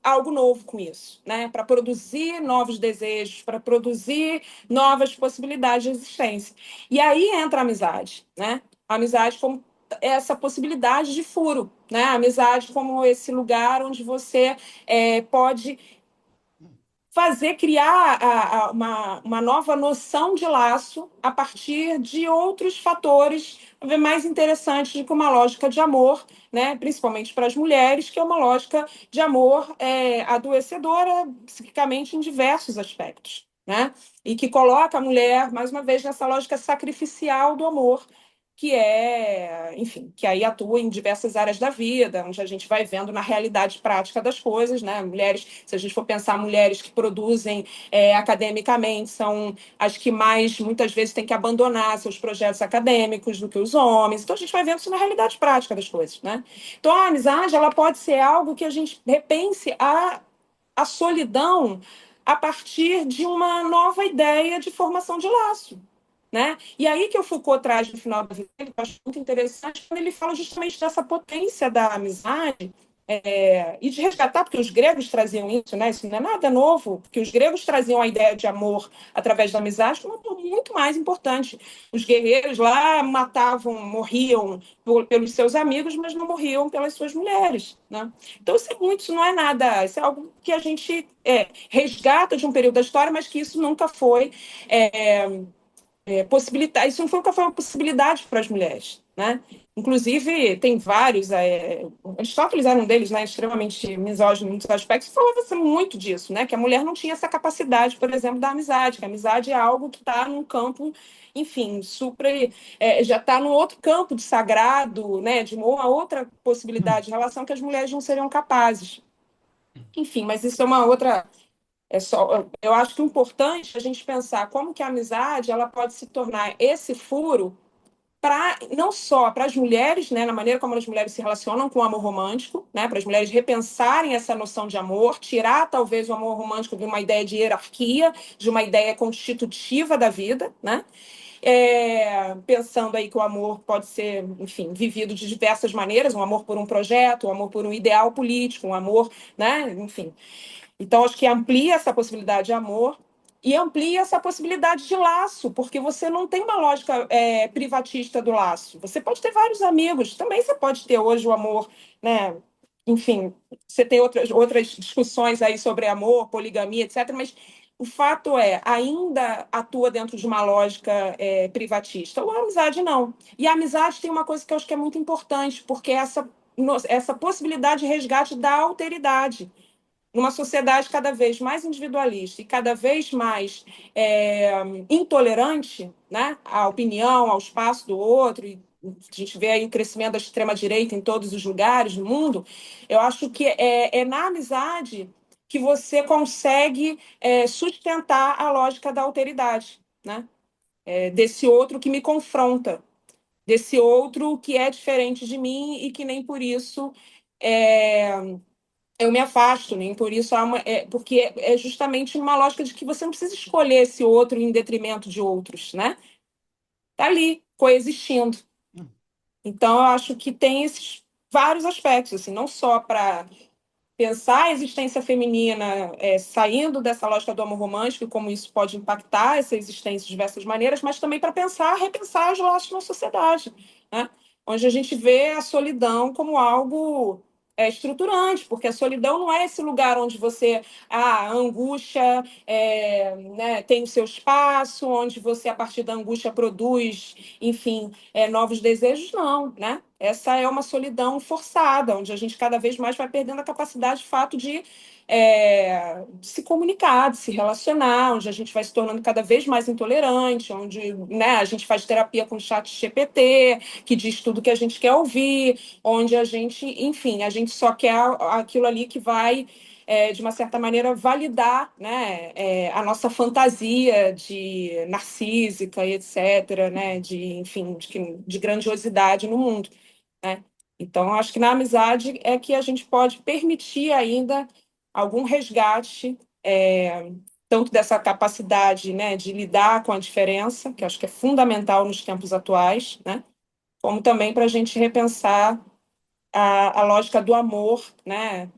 S2: algo novo com isso, né, para produzir novos desejos, para produzir novas possibilidades de existência. E aí entra a amizade, né? A amizade como essa possibilidade de furo, né? A amizade como esse lugar onde você pode criar uma nova noção de laço a partir de outros fatores mais interessantes do que uma lógica de amor, né? Principalmente para as mulheres, que é uma lógica de amor adoecedora psiquicamente em diversos aspectos. Né? E que coloca a mulher, mais uma vez, nessa lógica sacrificial do amor, que enfim, que aí atua em diversas áreas da vida, onde a gente vai vendo na realidade prática das coisas, né? Mulheres, se a gente for pensar, mulheres que produzem academicamente são as que mais, muitas vezes, têm que abandonar seus projetos acadêmicos do que os homens. Então, a gente vai vendo isso na realidade prática das coisas, né? Então, a amizade, ela pode ser algo que a gente repense a solidão a partir de uma nova ideia de formação de laço. Né? E aí que o Foucault traz no final da vida, que eu acho muito interessante, quando ele fala justamente dessa potência da amizade e de resgatar, porque os gregos traziam isso, né? Isso não é nada novo, porque os gregos traziam a ideia de amor através da amizade como algo muito mais importante. Os guerreiros lá matavam, morriam pelos seus amigos, mas não morriam pelas suas mulheres. Né? Então, isso não é nada, isso é algo que a gente resgata de um período da história, mas que isso nunca foi possibilitar, isso nunca foi uma possibilidade para as mulheres, né? Inclusive, tem vários, Aristóteles era um deles, né, extremamente misógino em muitos aspectos, falava muito disso, né, que a mulher não tinha essa capacidade, por exemplo, da amizade, que a amizade é algo que está num campo, enfim, já está num outro campo de sagrado, né, de uma outra possibilidade de relação que as mulheres não seriam capazes. Enfim, mas isso é uma outra eu acho que é importante a gente pensar como que a amizade ela pode se tornar esse furo não só para as mulheres, né, na maneira como as mulheres se relacionam com o amor romântico, né, para as mulheres repensarem essa noção de amor, tirar talvez o amor romântico de uma ideia de hierarquia, de uma ideia constitutiva da vida, né, pensando aí que o amor pode ser, enfim, vivido de diversas maneiras, um amor por um projeto, um amor por um ideal político, um amor, né, enfim. Então, acho que amplia essa possibilidade de amor e amplia essa possibilidade de laço, porque você não tem uma lógica privatista do laço. Você pode ter vários amigos, também você pode ter hoje o amor, né? Enfim, você tem outras discussões aí sobre amor, poligamia, etc., mas o fato ainda atua dentro de uma lógica privatista. Ou a amizade não. E a amizade tem uma coisa que eu acho que é muito importante, porque essa possibilidade de resgate da alteridade numa sociedade cada vez mais individualista e cada vez mais intolerante, né, à opinião, ao espaço do outro, e a gente vê aí o crescimento da extrema-direita em todos os lugares do mundo, eu acho que é na amizade que você consegue sustentar a lógica da alteridade, né? Desse outro que me confronta, desse outro que é diferente de mim e que nem por isso é, eu me afasto, nem por isso porque é justamente uma lógica de que você não precisa escolher esse outro em detrimento de outros, né? Tá ali, coexistindo. Então, eu acho que tem esses vários aspectos, assim, não só para pensar a existência feminina saindo dessa lógica do amor romântico e como isso pode impactar essa existência de diversas maneiras, mas também para repensar os laços na sociedade, né? Onde a gente vê a solidão como algo estruturante, porque a solidão não é esse lugar onde a angústia né, tem o seu espaço, onde você, a partir da angústia, produz, enfim, novos desejos, não, né? Essa é uma solidão forçada, onde a gente cada vez mais vai perdendo a capacidade, de fato, de se comunicar, de se relacionar, onde a gente vai se tornando cada vez mais intolerante, onde né, a gente faz terapia com o chat GPT, que diz tudo que a gente quer ouvir, onde a gente, enfim, a gente só quer aquilo ali que vai de uma certa maneira, validar né, a nossa fantasia de narcísica e etc., né, enfim, de grandiosidade no mundo. Né? Então, acho que na amizade é que a gente pode permitir ainda algum resgate, tanto dessa capacidade né, de lidar com a diferença, que acho que é fundamental nos tempos atuais, né, como também para a gente repensar a lógica do amor, né,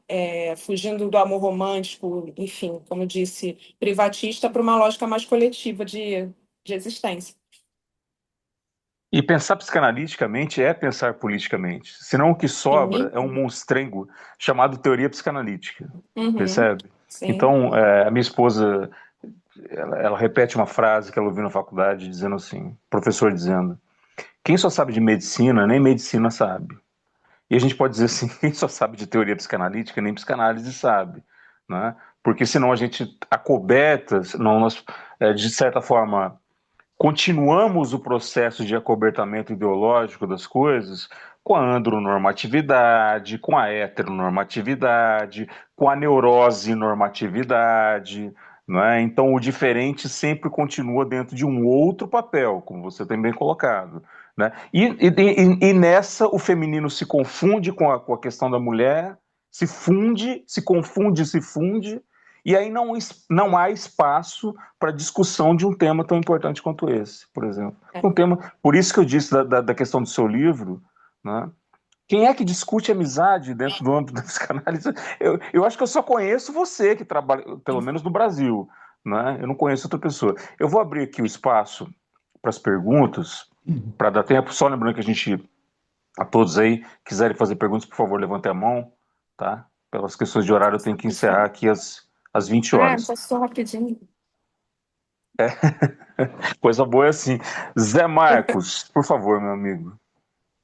S2: fugindo do amor romântico, enfim, como eu disse, privatista, para uma lógica mais coletiva de existência.
S1: E pensar psicanaliticamente é pensar politicamente. Senão o que sobra
S2: Sim,
S1: é um monstrengo chamado teoria psicanalítica.
S2: uhum,
S1: Percebe?
S2: sim.
S1: Então, a minha esposa, ela repete uma frase que ela ouviu na faculdade, dizendo assim, professor dizendo, quem só sabe de medicina, nem medicina sabe. E a gente pode dizer assim, quem só sabe de teoria psicanalítica, nem psicanálise sabe. Né? Porque senão a gente acoberta, não, nós, de certa forma, continuamos o processo de acobertamento ideológico das coisas com a andronormatividade, com a heteronormatividade, com a neurose normatividade, não é? Então o diferente sempre continua dentro de um outro papel, como você tem bem colocado. Né? E nessa o feminino se confunde com a questão da mulher, se funde, se confunde, se funde, e aí não há espaço para discussão de um tema tão importante quanto esse, por exemplo. Um tema, por isso que eu disse da questão do seu livro, né? Quem é que discute amizade dentro do âmbito da psicanálise? Eu acho que eu só conheço você que trabalha, pelo menos no Brasil, né? Eu não conheço outra pessoa. Eu vou abrir aqui o espaço para as perguntas, para dar tempo. Só lembrando que a todos aí, quiserem fazer perguntas, por favor, levantem a mão, tá? Pelas questões de horário, eu tenho que encerrar aqui às 20 horas.
S2: Passou rapidinho.
S1: Coisa boa é assim. Zé Marcos, por favor, meu amigo.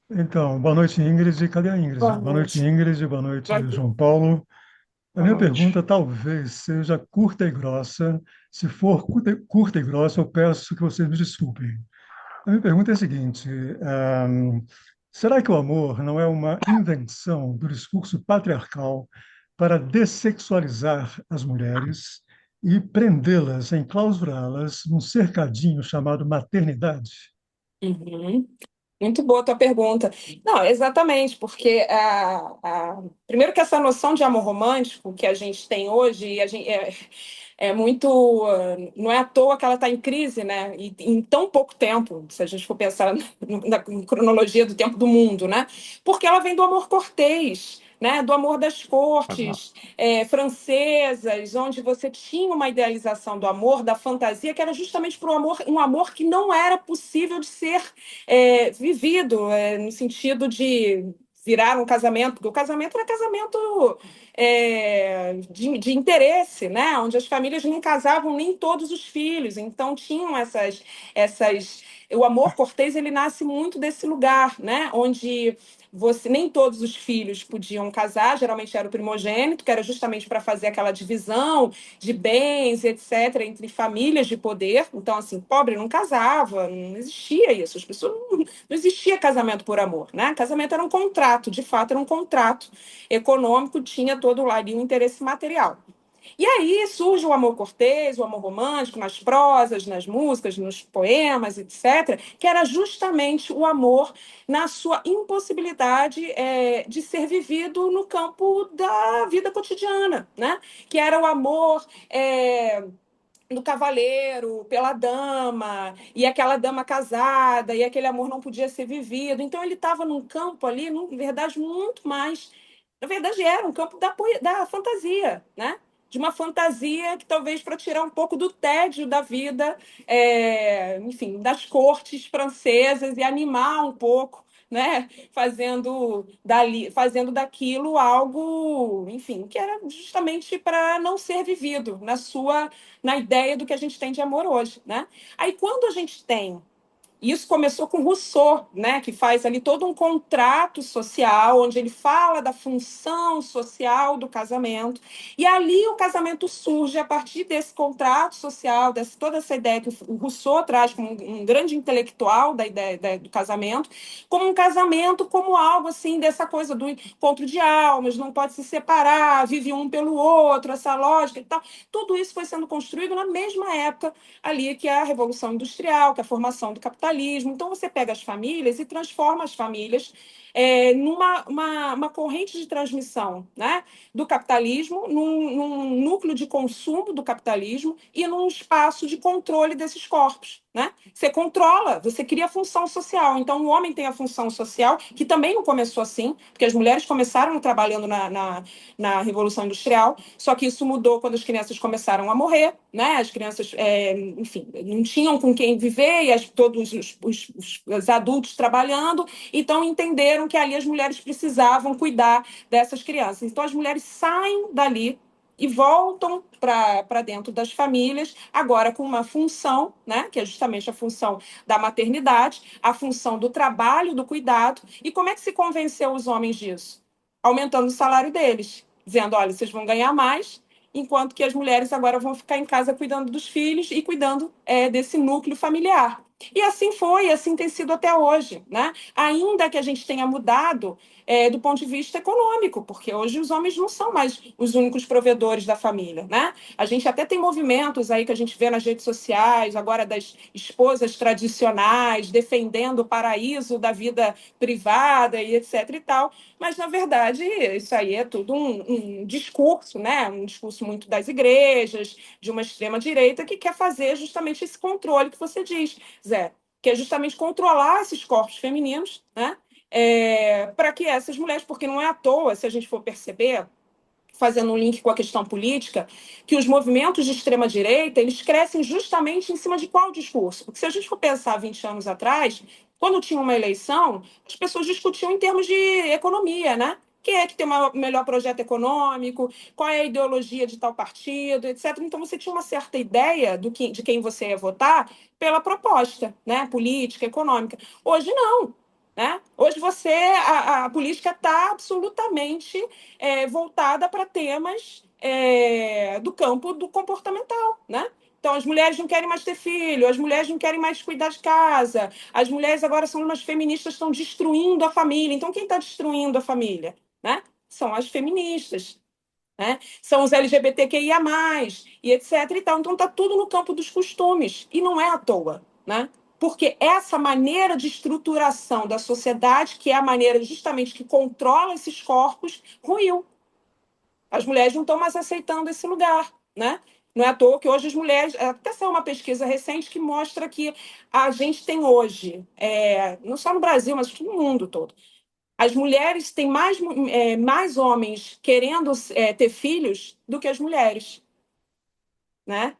S3: Então, boa noite, Ingrid. Cadê a Ingrid?
S2: Boa
S3: Boa noite,
S2: noite.
S3: Ingrid. Boa noite, João Paulo. A
S1: Boa
S3: minha
S1: noite.
S3: pergunta talvez seja curta e grossa. Se for curta e grossa, eu peço que vocês me desculpem. A minha pergunta é a seguinte: será que o amor não é uma invenção do discurso patriarcal para dessexualizar as mulheres e prendê-las, enclausurá-las num cercadinho chamado maternidade?
S2: Uhum. Muito boa a tua pergunta. Não, exatamente, porque primeiro que essa noção de amor romântico que a gente tem hoje, e a gente, é muito. Não é à toa que ela está em crise, né? E em tão pouco tempo, se a gente for pensar na cronologia do tempo do mundo, né? Porque ela vem do amor cortês. Né, do amor das
S1: Aham.
S2: cortes francesas, onde você tinha uma idealização do amor, da fantasia, que era justamente para um amor que não era possível de ser vivido, no sentido de virar um casamento, porque o casamento era casamento de interesse, né? Onde as famílias não casavam nem todos os filhos, então tinham essas. O amor cortês ele nasce muito desse lugar, né? Onde nem todos os filhos podiam casar, geralmente era o primogênito, que era justamente para fazer aquela divisão de bens, etc., entre famílias de poder. Então, assim, pobre não casava, não existia isso. As pessoas não existia casamento por amor, né? Casamento era um contrato, de fato, era um contrato econômico, tinha todo ali um interesse material. E aí surge o amor cortês, o amor romântico, nas prosas, nas músicas, nos poemas, etc., que era justamente o amor na sua impossibilidade de ser vivido no campo da vida cotidiana, né? Que era o amor do cavaleiro pela dama, e aquela dama casada, e aquele amor não podia ser vivido. Então ele estava num campo ali, na verdade, muito mais. Na verdade, era um campo da fantasia, né? De uma fantasia que talvez para tirar um pouco do tédio da vida, enfim, das cortes francesas e animar um pouco, né? Fazendo daquilo algo, enfim, que era justamente para não ser vivido na ideia do que a gente tem de amor hoje, né? Aí quando a gente tem isso começou com Rousseau, né, que faz ali todo um contrato social, onde ele fala da função social do casamento. E ali o casamento surge a partir desse contrato social, toda essa ideia que o Rousseau traz como um grande intelectual da ideia do casamento, como um casamento como algo assim, dessa coisa do encontro de almas, não pode se separar, vive um pelo outro, essa lógica e tal. Tudo isso foi sendo construído na mesma época ali que é a Revolução Industrial, que é a formação do capitalismo. Então, você pega as famílias e transforma as famílias numa uma corrente de transmissão, né, do capitalismo, num núcleo de consumo do capitalismo e num espaço de controle desses corpos. Né? Você controla, você cria função social. Então, o homem tem a função social, que também não começou assim, porque as mulheres começaram trabalhando na Revolução Industrial, só que isso mudou quando as crianças começaram a morrer, né? As crianças, enfim, não tinham com quem viver, e todos os adultos trabalhando, então entenderam que ali as mulheres precisavam cuidar dessas crianças. Então, as mulheres saem dali e voltam para dentro das famílias, agora com uma função, né, que é justamente a função da maternidade, a função do trabalho, do cuidado. E como é que se convenceu os homens disso? Aumentando o salário deles, dizendo, olha, vocês vão ganhar mais, enquanto que as mulheres agora vão ficar em casa cuidando dos filhos e cuidando desse núcleo familiar. E assim foi, assim tem sido até hoje, né? Ainda que a gente tenha mudado do ponto de vista econômico, porque hoje os homens não são mais os únicos provedores da família, né? A gente até tem movimentos aí que a gente vê nas redes sociais, agora das esposas tradicionais, defendendo o paraíso da vida privada e etc e tal, mas na verdade isso aí é tudo um discurso, né? Um discurso muito das igrejas, de uma extrema-direita que quer fazer justamente esse controle que você diz, Zé, que é justamente controlar esses corpos femininos, né? Para que essas mulheres, porque não é à toa, se a gente for perceber, fazendo um link com a questão política, que os movimentos de extrema-direita eles crescem justamente em cima de qual discurso? Porque se a gente for pensar 20 anos atrás, quando tinha uma eleição, as pessoas discutiam em termos de economia, né? Quem é que tem o melhor projeto econômico, qual é a ideologia de tal partido, etc. Então você tinha uma certa ideia de quem você ia votar pela proposta, né? Política, econômica. Hoje não. Né? Hoje a política está absolutamente voltada para temas do campo do comportamental, né? Então, as mulheres não querem mais ter filho, as mulheres não querem mais cuidar de casa, as mulheres agora são umas feministas, estão destruindo a família. Então, quem está destruindo a família? Né? São as feministas, né? São os LGBTQIA+, e etc. E tal. Então, está tudo no campo dos costumes, e não é à toa, né? porque essa maneira de estruturação da sociedade, que é a maneira justamente que controla esses corpos, ruiu. As mulheres não estão mais aceitando esse lugar, né? Não é à toa que hoje as mulheres... Até saiu uma pesquisa recente que mostra que a gente tem hoje, não só no Brasil, mas no mundo todo, as mulheres têm mais homens querendo ter filhos do que as mulheres, né?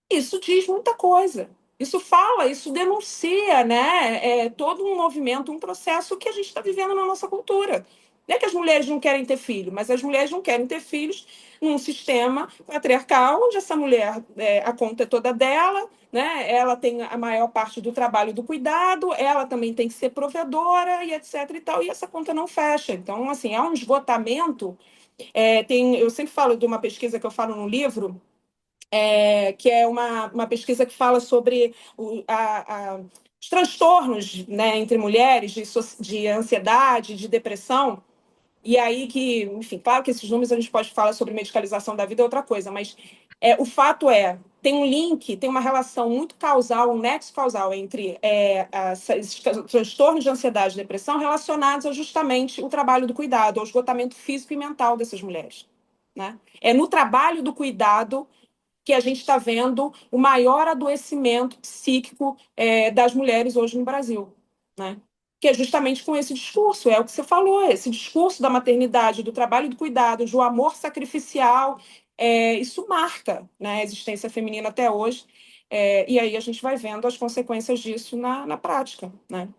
S2: Isso diz muita coisa. Isso fala, isso denuncia, né? Todo um movimento, um processo que a gente está vivendo na nossa cultura. Não é que as mulheres não querem ter filho, mas as mulheres não querem ter filhos num sistema patriarcal, onde essa mulher, a conta é toda dela, né? Ela tem a maior parte do trabalho do cuidado, ela também tem que ser provedora e etc. e tal, e essa conta não fecha. Então, assim, há um esgotamento. Eu sempre falo de uma pesquisa que eu falo no livro, que é uma pesquisa que fala sobre os transtornos, né, entre mulheres de ansiedade, de depressão, e aí que, enfim, claro que esses números a gente pode falar sobre medicalização da vida é outra coisa, mas o fato tem um link, tem uma relação muito causal, um nexo causal entre esses transtornos de ansiedade e depressão relacionados a justamente o trabalho do cuidado, ao esgotamento físico e mental dessas mulheres, né? É no trabalho do cuidado que a gente está vendo o maior adoecimento psíquico das mulheres hoje no Brasil, né? Que é justamente com esse discurso, é o que você falou, esse discurso da maternidade, do trabalho do cuidado, do amor sacrificial, isso marca, né, a existência feminina até hoje, e aí a gente vai vendo as consequências disso na prática, né?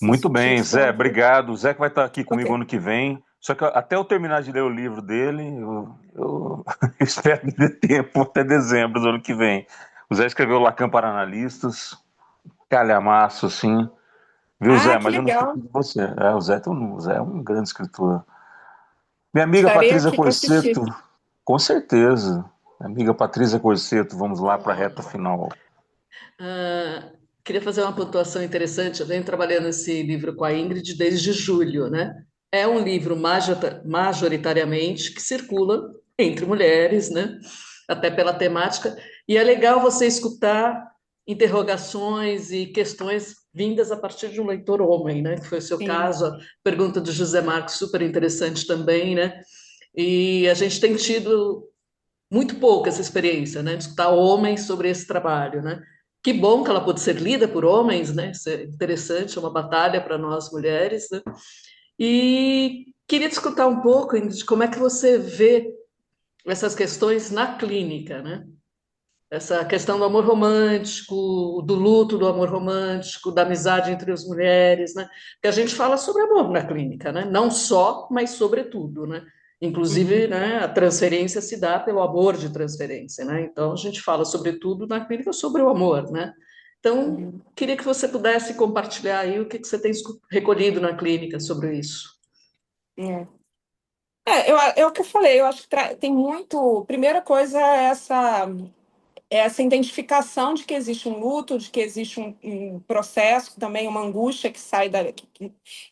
S1: Muito
S2: Tinha
S1: bem,
S2: que
S1: Zé,
S2: falar.
S1: obrigado. O Zé que vai estar aqui comigo
S2: Ok.
S1: ano que vem. Só que até eu terminar de ler o livro dele, eu espero que dê tempo até dezembro do ano que vem. O Zé escreveu Lacan para Analistas, calhamaço, assim. Viu,
S2: Ah,
S1: Zé?
S2: que
S1: Mas eu não
S2: legal.
S1: esqueci de você. O Zé é um grande escritor. Minha amiga
S2: Estarei
S1: Patrícia
S2: aqui para assistir.
S1: Corseto, com certeza. Minha amiga Patrícia Corseto, vamos lá para a reta final.
S4: Ah, queria fazer uma pontuação interessante. Eu venho trabalhando esse livro com a Ingrid desde julho, né? É um livro majoritariamente que circula entre mulheres, né? Até pela temática. E é legal você escutar interrogações e questões vindas a partir de um leitor homem, né? Que foi o seu
S2: Sim.
S4: caso. A pergunta do José Marcos, super interessante também, né? E a gente tem tido muito pouca essa experiência, né, de escutar homens sobre esse trabalho, né? Que bom que ela pode ser lida por homens, né? Isso é interessante, é uma batalha para nós mulheres, né? E queria te escutar um pouco, Ingrid, de como é que você vê essas questões na clínica, né? Essa questão do amor romântico, do luto do amor romântico, da amizade entre as mulheres, né? Porque a gente fala sobre amor na clínica, né? Não só, mas sobretudo, né? Inclusive,
S2: Uhum.
S4: né, a transferência se dá pelo amor de transferência, né? Então a gente fala sobretudo na clínica sobre o amor, né? Então,
S2: Uhum.
S4: queria que você pudesse compartilhar aí o que você tem recolhido na clínica sobre isso.
S2: É. É o que eu falei, eu acho que tem muito. Primeira coisa é essa identificação de que existe um luto, de que existe um processo, também uma angústia que sai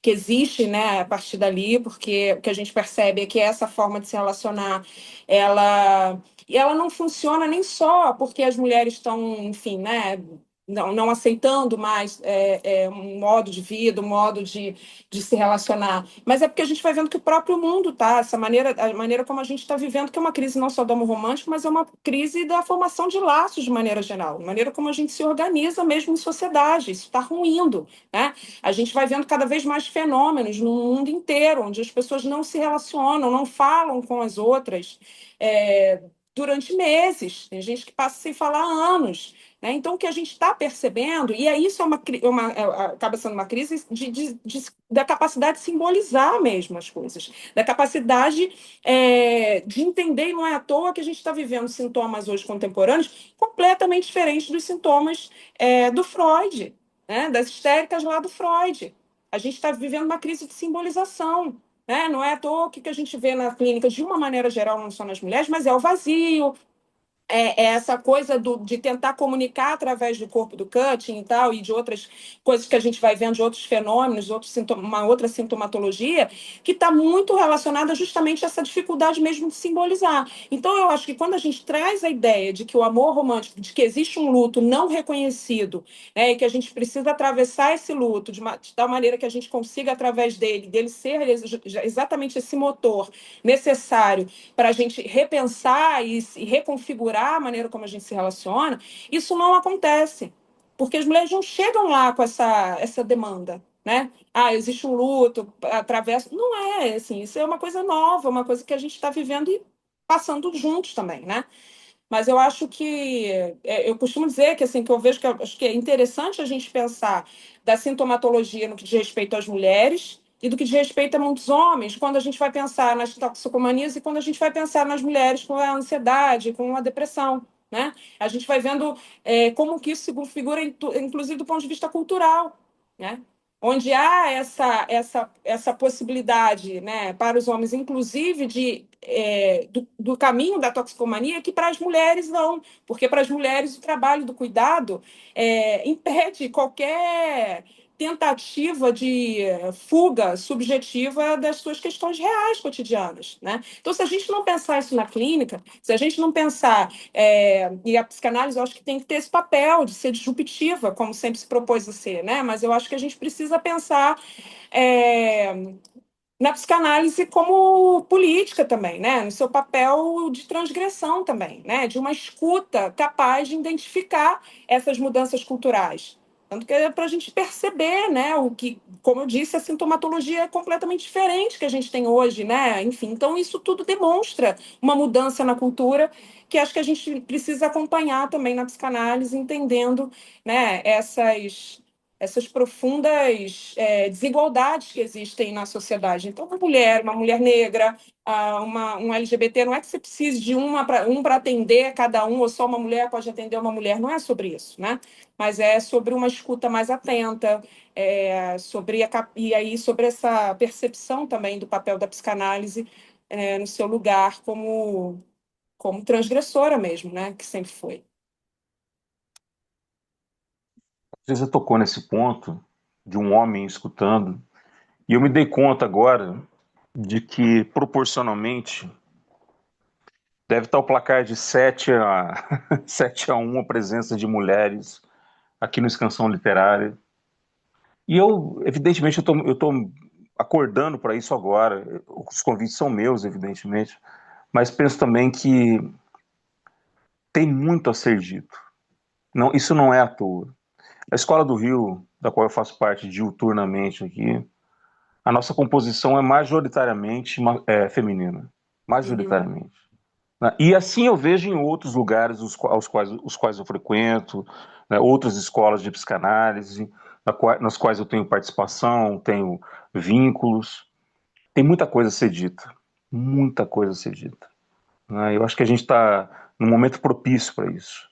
S2: que existe, né, a partir dali, porque o que a gente percebe é que essa forma de se relacionar, ela não funciona nem só porque as mulheres estão, enfim, né, não aceitando mais um modo de vida, um modo de se relacionar, mas é porque a gente vai vendo que o próprio mundo tá, a maneira como a gente está vivendo, que é uma crise não só do amor romântico, mas é uma crise da formação de laços de maneira geral, a maneira como a gente se organiza mesmo em sociedade, isso está ruindo, né? A gente vai vendo cada vez mais fenômenos no mundo inteiro, onde as pessoas não se relacionam, não falam com as outras, durante meses, tem gente que passa sem falar há anos, né? Então, o que a gente está percebendo, e isso acaba sendo uma crise da capacidade de simbolizar mesmo as coisas, da capacidade de entender, e não é à toa que a gente está vivendo sintomas hoje contemporâneos completamente diferentes dos sintomas do Freud, né? Das histéricas lá do Freud. A gente está vivendo uma crise de simbolização. Né? Não é à toa que a gente vê na clínica, de uma maneira geral, não só nas mulheres, mas é o vazio, é essa coisa de tentar comunicar através do corpo do cutting e tal, e de outras coisas que a gente vai vendo, de outros fenômenos, uma outra sintomatologia, que está muito relacionada justamente a essa dificuldade mesmo de simbolizar. Então, eu acho que quando a gente traz a ideia de que o amor romântico, de que existe um luto não reconhecido, né, e que a gente precisa atravessar esse luto de tal maneira que a gente consiga, através dele ser exatamente esse motor necessário para a gente repensar e reconfigurar a maneira como a gente se relaciona, isso não acontece. Porque as mulheres não chegam lá com essa demanda, né? Ah, existe um luto, atravessa. Não é, assim, isso é uma coisa nova, uma coisa que a gente está vivendo e passando juntos também, né? Mas eu acho que eu costumo dizer que assim que eu vejo que acho que é interessante a gente pensar da sintomatologia no que diz respeito às mulheres e do que diz respeito a muitos homens, quando a gente vai pensar nas toxicomanias e quando a gente vai pensar nas mulheres com a ansiedade, com a depressão, né? A gente vai vendo como que isso se configura, inclusive do ponto de vista cultural, né? Onde há essa possibilidade, né, para os homens, inclusive, do caminho da toxicomania, que para as mulheres não, porque para as mulheres o trabalho do cuidado impede qualquer tentativa de fuga subjetiva das suas questões reais cotidianas, né? Então, se a gente não pensar isso na clínica, se a gente não pensar, e a psicanálise eu acho que tem que ter esse papel de ser disruptiva, como sempre se propôs a ser, né? Mas eu acho que a gente precisa pensar é, na psicanálise como política também, né? No seu papel de transgressão também, né? De uma escuta capaz de identificar essas mudanças culturais. Tanto que é para a gente perceber, né, o que, como eu disse, a sintomatologia é completamente diferente que a gente tem hoje, né? Enfim, então isso tudo demonstra uma mudança na cultura que acho que a gente precisa acompanhar também na psicanálise, entendendo, né, essas profundas desigualdades que existem na sociedade. Então, uma mulher negra, um LGBT, não é que você precise de um para atender cada um, ou só uma mulher pode atender uma mulher, não é sobre isso, né? Mas é sobre uma escuta mais atenta, e aí sobre essa percepção também do papel da psicanálise no seu lugar como transgressora mesmo, né? Que sempre foi.
S1: Você tocou nesse ponto de um homem escutando, e eu me dei conta agora de que, proporcionalmente, deve estar o placar de 7-1 a presença de mulheres aqui no Escansão Literária. E eu, evidentemente, eu tô acordando para isso agora. Os convites são meus, evidentemente, mas penso também que tem muito a ser dito. Não, isso não é à toa. A Escola do Rio, da qual eu faço parte diuturnamente aqui, a nossa composição é majoritariamente feminina.
S2: Uhum.
S1: Majoritariamente. Né? E assim eu vejo em outros lugares os quais eu frequento, né, outras escolas de psicanálise, nas quais eu tenho participação, tenho vínculos. Tem muita coisa a ser dita. Muita coisa a ser dita. Né? Eu acho que a gente está num momento propício para isso.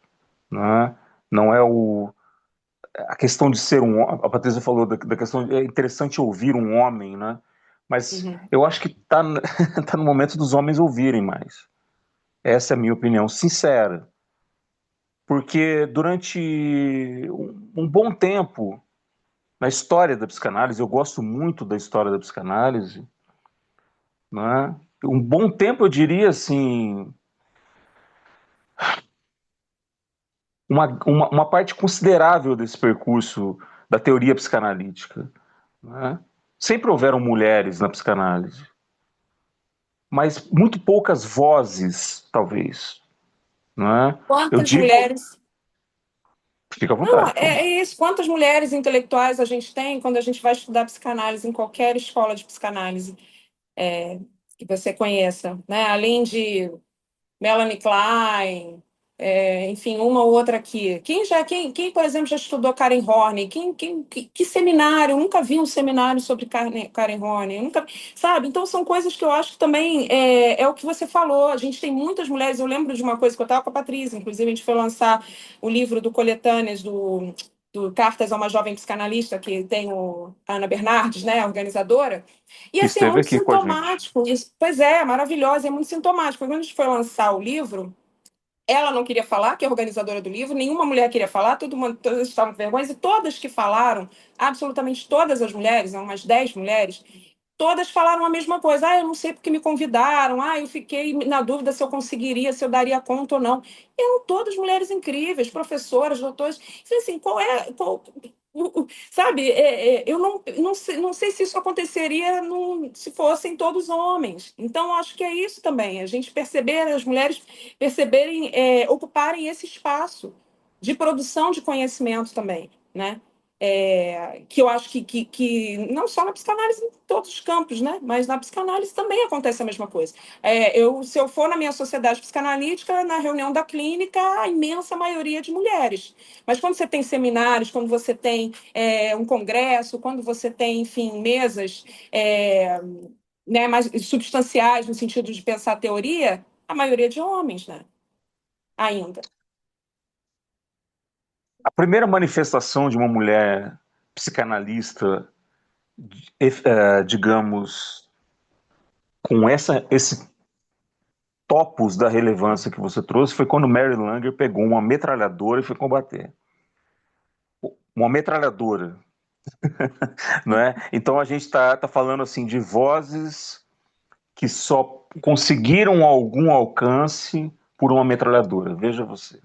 S1: Né? Não é a questão de ser um homem. A Patrícia falou da questão de é interessante ouvir um homem, né? Mas
S2: Uhum.
S1: eu acho que está tá no momento dos homens ouvirem mais. Essa é a minha opinião sincera. Porque durante um bom tempo na história da psicanálise, eu gosto muito da história da psicanálise, né? Um bom tempo, eu diria assim, uma parte considerável desse percurso da teoria psicanalítica, né? Sempre houveram mulheres na psicanálise, mas muito poucas vozes, talvez, né? Eu
S2: Quantas
S1: digo,
S2: mulheres
S1: fica à
S2: Não,
S1: vontade, por
S2: é
S1: favor.
S2: isso. Quantas mulheres intelectuais a gente tem quando a gente vai estudar psicanálise em qualquer escola de psicanálise que você conheça, né? Além de Melanie Klein, enfim, uma ou outra aqui. Quem, por exemplo, já estudou Karen Horney? Que seminário? Eu nunca vi um seminário sobre Karen Horney. Eu nunca, sabe? Então, são coisas que eu acho que também é o que você falou. A gente tem muitas mulheres. Eu lembro de uma coisa que eu estava com a Patrícia, inclusive, a gente foi lançar o livro do Coletâneas do Cartas a uma Jovem Psicanalista, que tem a Ana Bernardes, né, a organizadora. E
S1: Que
S2: assim, é
S1: esteve
S2: muito
S1: aqui com a gente.
S2: sintomático isso. Pois é, maravilhosa, é muito sintomático. Quando a gente foi lançar o livro, Ela não queria falar, que é organizadora do livro, nenhuma mulher queria falar, todas estavam com vergonha, e todas que falaram, absolutamente todas as mulheres, umas 10 mulheres, todas falaram a mesma coisa. Ah, eu não sei porque me convidaram. Ah, eu fiquei na dúvida se eu conseguiria, se eu daria conta ou não. Eram todas mulheres incríveis, professoras, doutoras. Falei assim, sabe, eu não sei se isso aconteceria se fossem todos homens. Então, acho que é isso também, a gente perceber, as mulheres perceberem, ocuparem esse espaço de produção de conhecimento também, né? Que eu acho que não só na psicanálise, em todos os campos, né? Mas na psicanálise também acontece a mesma coisa. Se eu for na minha sociedade psicanalítica, na reunião da clínica, a imensa maioria de mulheres. Mas quando você tem seminários, quando você tem um congresso, quando você tem, enfim, mesas né, mais substanciais no sentido de pensar teoria, a maioria de homens, né? Ainda.
S1: A primeira manifestação de uma mulher psicanalista, digamos, com esse topos da relevância que você trouxe, foi quando Mary Langer pegou uma metralhadora e foi combater. Uma metralhadora, não é? Então a gente está falando assim de vozes que só conseguiram algum alcance por uma metralhadora. Veja você.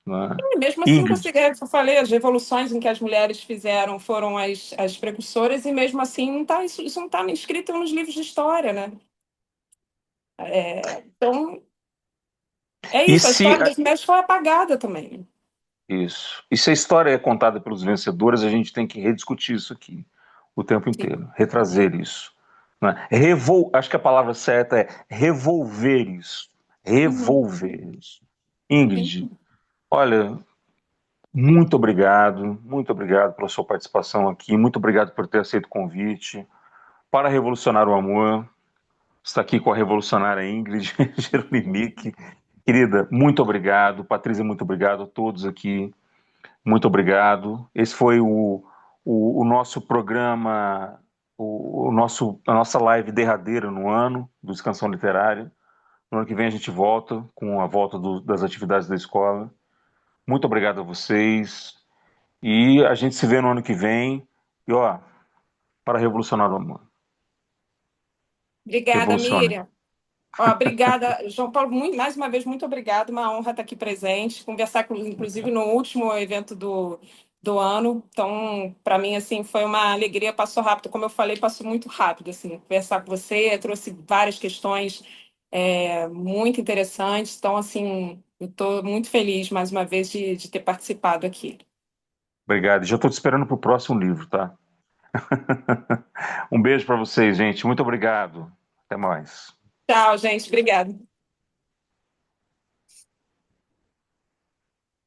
S1: Não é?
S2: E mesmo assim,
S1: Ingrid,
S2: eu falei, as revoluções em que as mulheres fizeram foram as precursoras, e mesmo assim isso não está escrito nos livros de história, né? Então, é
S1: e
S2: isso, a
S1: se
S2: história das mulheres foi apagada também.
S1: isso? E se a história é contada pelos vencedores, a gente tem que rediscutir isso aqui o tempo
S2: Sim.
S1: inteiro, retrazer isso. Não é? Acho que a palavra certa é revolver isso.
S2: Uhum.
S1: Revolver isso.
S2: Sim.
S1: Ingrid, olha, muito obrigado pela sua participação aqui, muito obrigado por ter aceito o convite. Para revolucionar o amor, está aqui com a revolucionária Ingrid Gerolimic. Querida, muito obrigado. Patrícia, muito obrigado. A todos aqui, muito obrigado. Esse foi o nosso programa, a nossa live derradeira no ano do Descansão Literária. No ano que vem a gente volta com a volta das atividades da escola. Muito obrigado a vocês. E a gente se vê no ano que vem. E ó, para revolucionar o amor.
S2: Obrigada,
S1: Revolucione.
S2: Miriam. Ó, obrigada, João Paulo, mais uma vez, muito obrigada. Uma honra estar aqui presente, conversar, inclusive, no último evento do ano. Então, para mim, assim, foi uma alegria, passou rápido. Como eu falei, passou muito rápido, assim, conversar com você, trouxe várias questões muito interessantes. Então, assim, eu estou muito feliz, mais uma vez, de ter participado aqui.
S1: Obrigado. Já estou te esperando para o próximo livro, tá? Um beijo para vocês, gente. Muito obrigado. Até mais.
S2: Tchau, gente. Obrigada.